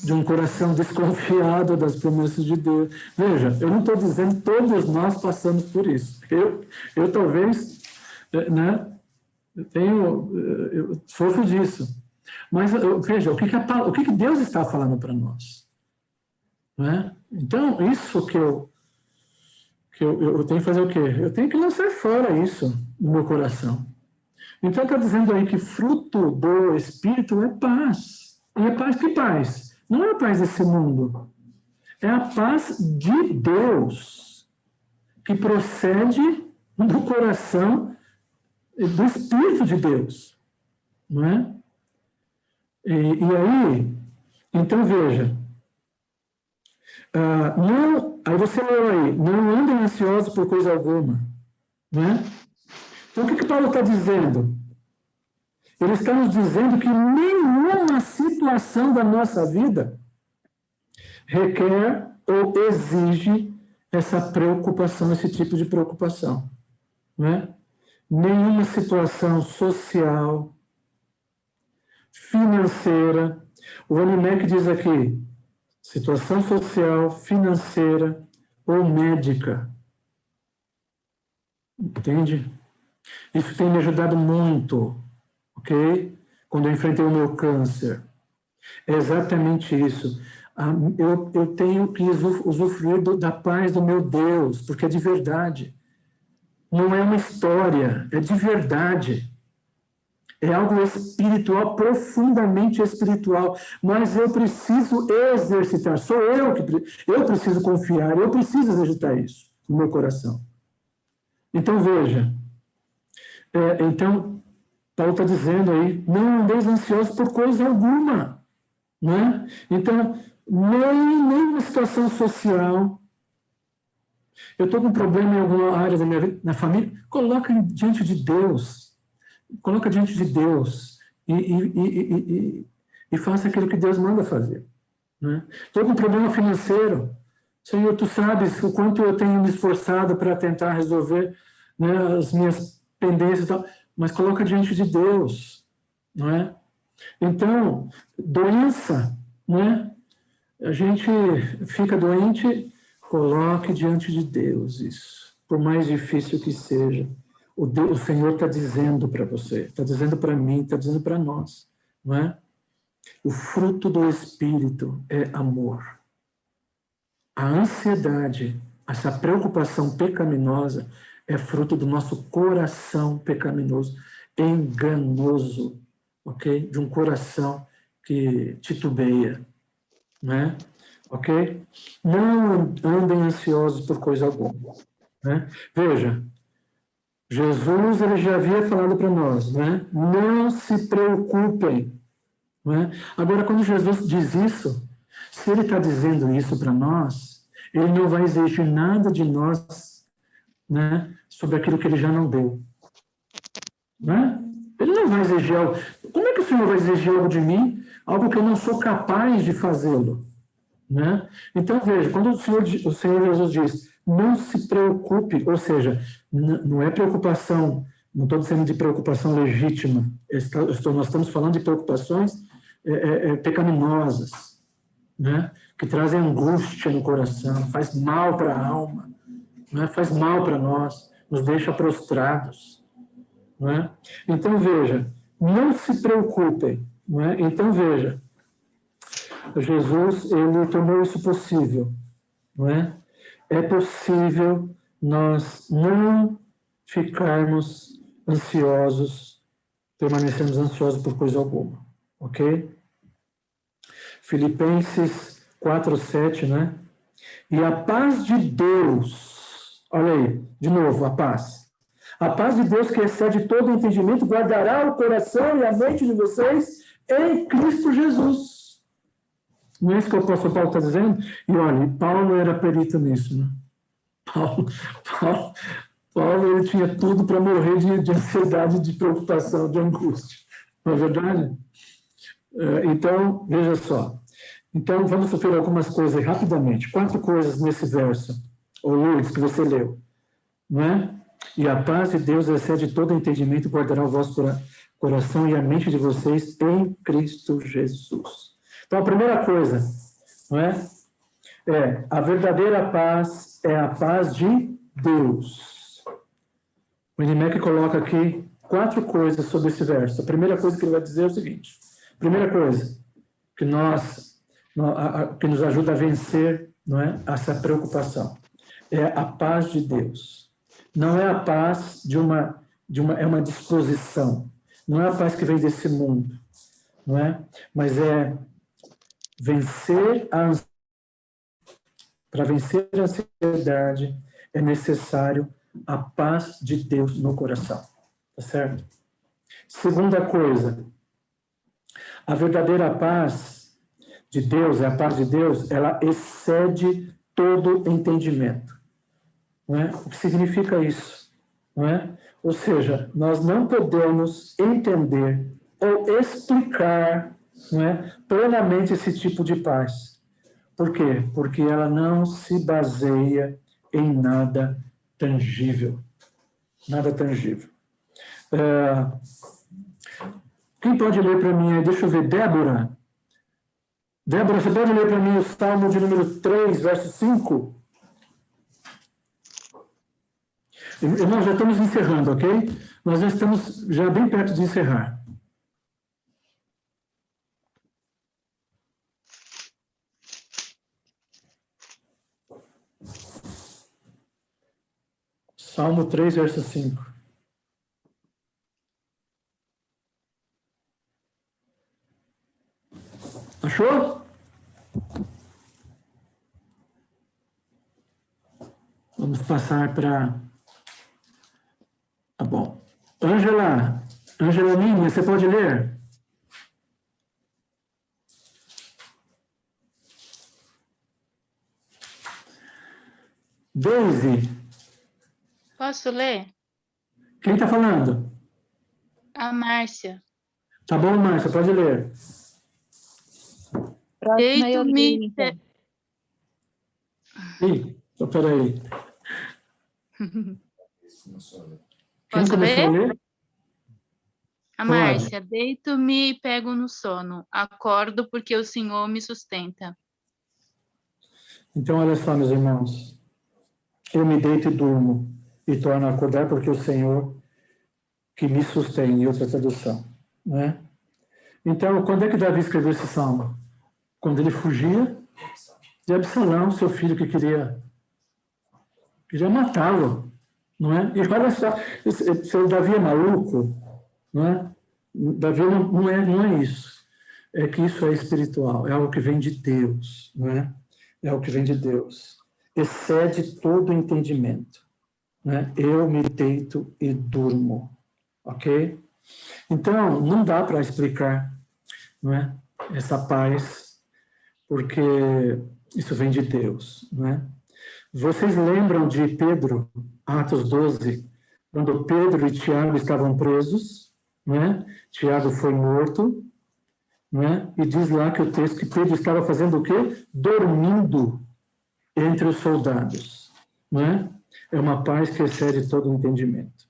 De um coração desconfiado das promessas de Deus. Veja, eu não estou dizendo que todos nós passamos por isso. Eu talvez, né, eu sofro disso. Mas veja, o que Deus está falando para nós? Né? Então, isso que eu tenho que fazer o quê? Eu tenho que lançar fora isso no meu coração. Então, está dizendo aí que fruto do Espírito é paz. E é paz que paz? Não é a paz desse mundo. É a paz de Deus, que procede do coração do Espírito de Deus. Não é? E aí, então veja, aí você leu aí, não andem ansiosos por coisa alguma. Né? Então, o que Paulo está dizendo? Ele está nos dizendo que nenhuma situação da nossa vida requer ou exige essa preocupação, esse tipo de preocupação. Né? Nenhuma situação social, financeira. O Animec diz aqui, situação social, financeira ou médica. Entende? Isso tem me ajudado muito, ok? Quando eu enfrentei o meu câncer. É exatamente isso. Eu tenho que usufruir da paz do meu Deus, porque é de verdade. Não é uma história, é de verdade. É algo espiritual, profundamente espiritual. Mas eu preciso exercitar. Sou eu eu preciso confiar, eu preciso exercitar isso no meu coração. Então, veja. Então, Paulo está dizendo aí, não andeis ansiosos por coisa alguma. Né? Então, nem uma situação social. Eu estou com um problema em alguma área da minha vida, na família, coloca diante de Deus. Coloca diante de Deus e faça aquilo que Deus manda fazer. Né? Estou com um problema financeiro. Senhor, tu sabes o quanto eu tenho me esforçado para tentar resolver, né, as minhas pendências e tal, mas coloca diante de Deus. Não é? Então, doença, né? A gente fica doente, coloque diante de Deus isso, por mais difícil que seja. O Senhor está dizendo para você, está dizendo para mim, está dizendo para nós, não é? O fruto do Espírito é amor. A ansiedade, essa preocupação pecaminosa, é fruto do nosso coração pecaminoso, enganoso, ok? De um coração que titubeia, né? Ok? Não andem ansiosos por coisa alguma, né? Veja, Jesus ele já havia falado para nós, né? Não se preocupem, né? Agora, quando Jesus diz isso, se ele está dizendo isso para nós, ele não vai exigir nada de nós, né? Sobre aquilo que ele já não deu. né? Ele não vai exigir algo. Como é que o Senhor vai exigir algo de mim, algo que eu não sou capaz de fazê-lo? Né? Então, veja, quando o Senhor Jesus diz, não se preocupe, ou seja, não é preocupação, não estou dizendo de preocupação legítima, nós estamos falando de preocupações pecaminosas, né? Que trazem angústia no coração, faz mal para a alma, né? Faz mal para nós, nos deixa prostrados. Não é? Então, veja, não se preocupem. Não é? Então, veja, Jesus, ele tornou isso possível. Não é? É possível nós não ficarmos ansiosos, permanecermos ansiosos por coisa alguma. Ok? Filipenses 4:7, né? E a paz de Deus, olha aí, de novo, a paz. A paz de Deus que excede todo entendimento guardará o coração e a mente de vocês em Cristo Jesus. Não é isso que o apóstolo Paulo está dizendo? E olha, Paulo era perito nisso, né? Paulo ele tinha tudo para morrer de ansiedade, de preocupação, de angústia. Não é verdade? Então, veja só. Então, vamos sofrer algumas coisas rapidamente. 4 coisas nesse verso, ou Lourdes, que você leu. Não é? E a paz de Deus excede todo entendimento, guardará o vosso coração e a mente de vocês em Cristo Jesus. Então, a primeira coisa, não é? A verdadeira paz é a paz de Deus. O Inimec coloca aqui 4 coisas sobre esse verso. A primeira coisa que ele vai dizer é o seguinte. Primeira coisa, que nos ajuda a vencer, não é, essa preocupação, é a paz de Deus. Não é a paz é uma disposição. Não é a paz que vem desse mundo, não é? Mas é vencer a ansiedade. Para vencer a ansiedade é necessário a paz de Deus no coração, tá certo? Segunda coisa, a verdadeira paz de Deus, a paz de Deus, ela excede todo entendimento. Não é? O que significa isso? Não é? Ou seja, nós não podemos entender ou explicar, não é, plenamente esse tipo de paz. Por quê? Porque ela não se baseia em nada tangível. Nada tangível. Quem pode ler para mim aí? Deixa eu ver, Débora. Débora, você pode ler para mim o Salmo de número 3, verso 5? Nós já estamos encerrando, ok? Nós já estamos já bem perto de encerrar. Salmo 3, verso 5. Achou? Vamos passar para... Tá bom. Ângela Nini, você pode ler? Daisy. Posso ler? Quem está falando? A Márcia. Tá bom, Márcia, pode ler. Deito-me... Ih, peraí. Posso ler? Ler? A Márcia, deito-me e pego no sono. Acordo porque o Senhor me sustenta. Então, olha só, meus irmãos. Eu me deito e durmo e torno a acordar porque o Senhor que me sustém, em outra tradução. Né? Então, quando é que Davi escreveu esse salmo? Quando ele fugia de Absalão, seu filho que queria matá-lo. Não é? E olha só, se Davi é maluco, não é? Davi não é isso. É que isso é espiritual, é algo que vem de Deus, não é? É algo que vem de Deus. Excede todo entendimento. Né? Eu me deito e durmo, ok? Então, não dá para explicar, não é? Essa paz, porque isso vem de Deus, não é? Vocês lembram de Pedro, Atos 12, quando Pedro e Tiago estavam presos, né? Tiago foi morto, né? E diz lá que o texto que Pedro estava fazendo o quê? Dormindo entre os soldados, né? É uma paz que excede todo o entendimento.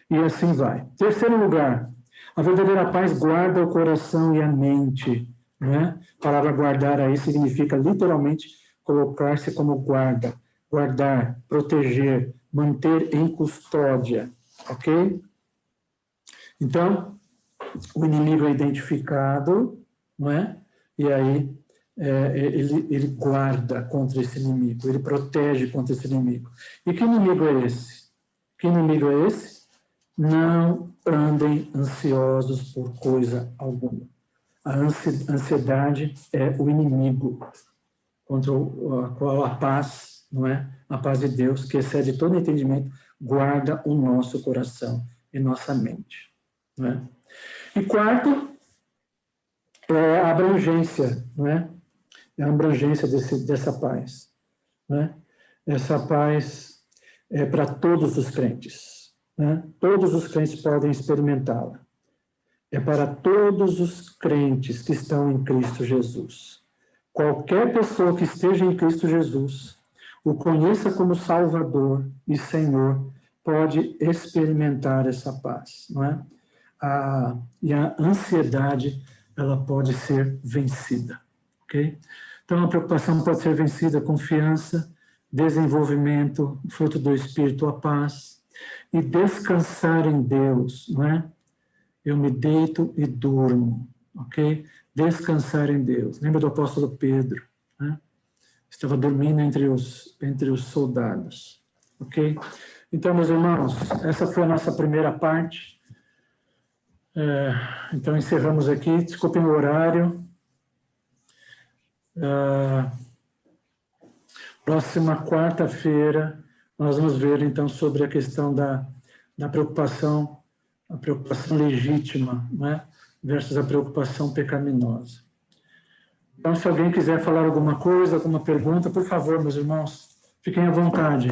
E assim vai. Terceiro lugar, a verdadeira paz guarda o coração e a mente, né? A palavra guardar aí significa literalmente colocar-se como guarda, guardar, proteger, manter em custódia, ok? Então, o inimigo é identificado, não é? E aí ele guarda contra esse inimigo, ele protege contra esse inimigo. E que inimigo é esse? Que inimigo é esse? Não andem ansiosos por coisa alguma. A ansiedade é o inimigo contra a qual a paz, não é? A paz de Deus, que excede todo entendimento, guarda o nosso coração e nossa mente, não é? E quarto, é a abrangência, não é? É a abrangência dessa paz, né? Essa paz é para todos os crentes, né? Todos os crentes podem experimentá-la. É para todos os crentes que estão em Cristo Jesus. Qualquer pessoa que esteja em Cristo Jesus, o conheça como Salvador e Senhor, pode experimentar essa paz, não é? E a ansiedade, ela pode ser vencida, ok? Então, a preocupação pode ser vencida, confiança, desenvolvimento, fruto do Espírito, a paz, e descansar em Deus, não é? Eu me deito e durmo, ok? Descansar em Deus. Lembra do apóstolo Pedro, né? Estava dormindo entre os soldados, ok? Então, meus irmãos, essa foi a nossa primeira parte. Então, encerramos aqui. Desculpem o horário. Próxima quarta-feira, nós vamos ver, então, sobre a questão da preocupação, a preocupação legítima, né, versus a preocupação pecaminosa. Então, se alguém quiser falar alguma coisa, alguma pergunta, por favor, meus irmãos, fiquem à vontade.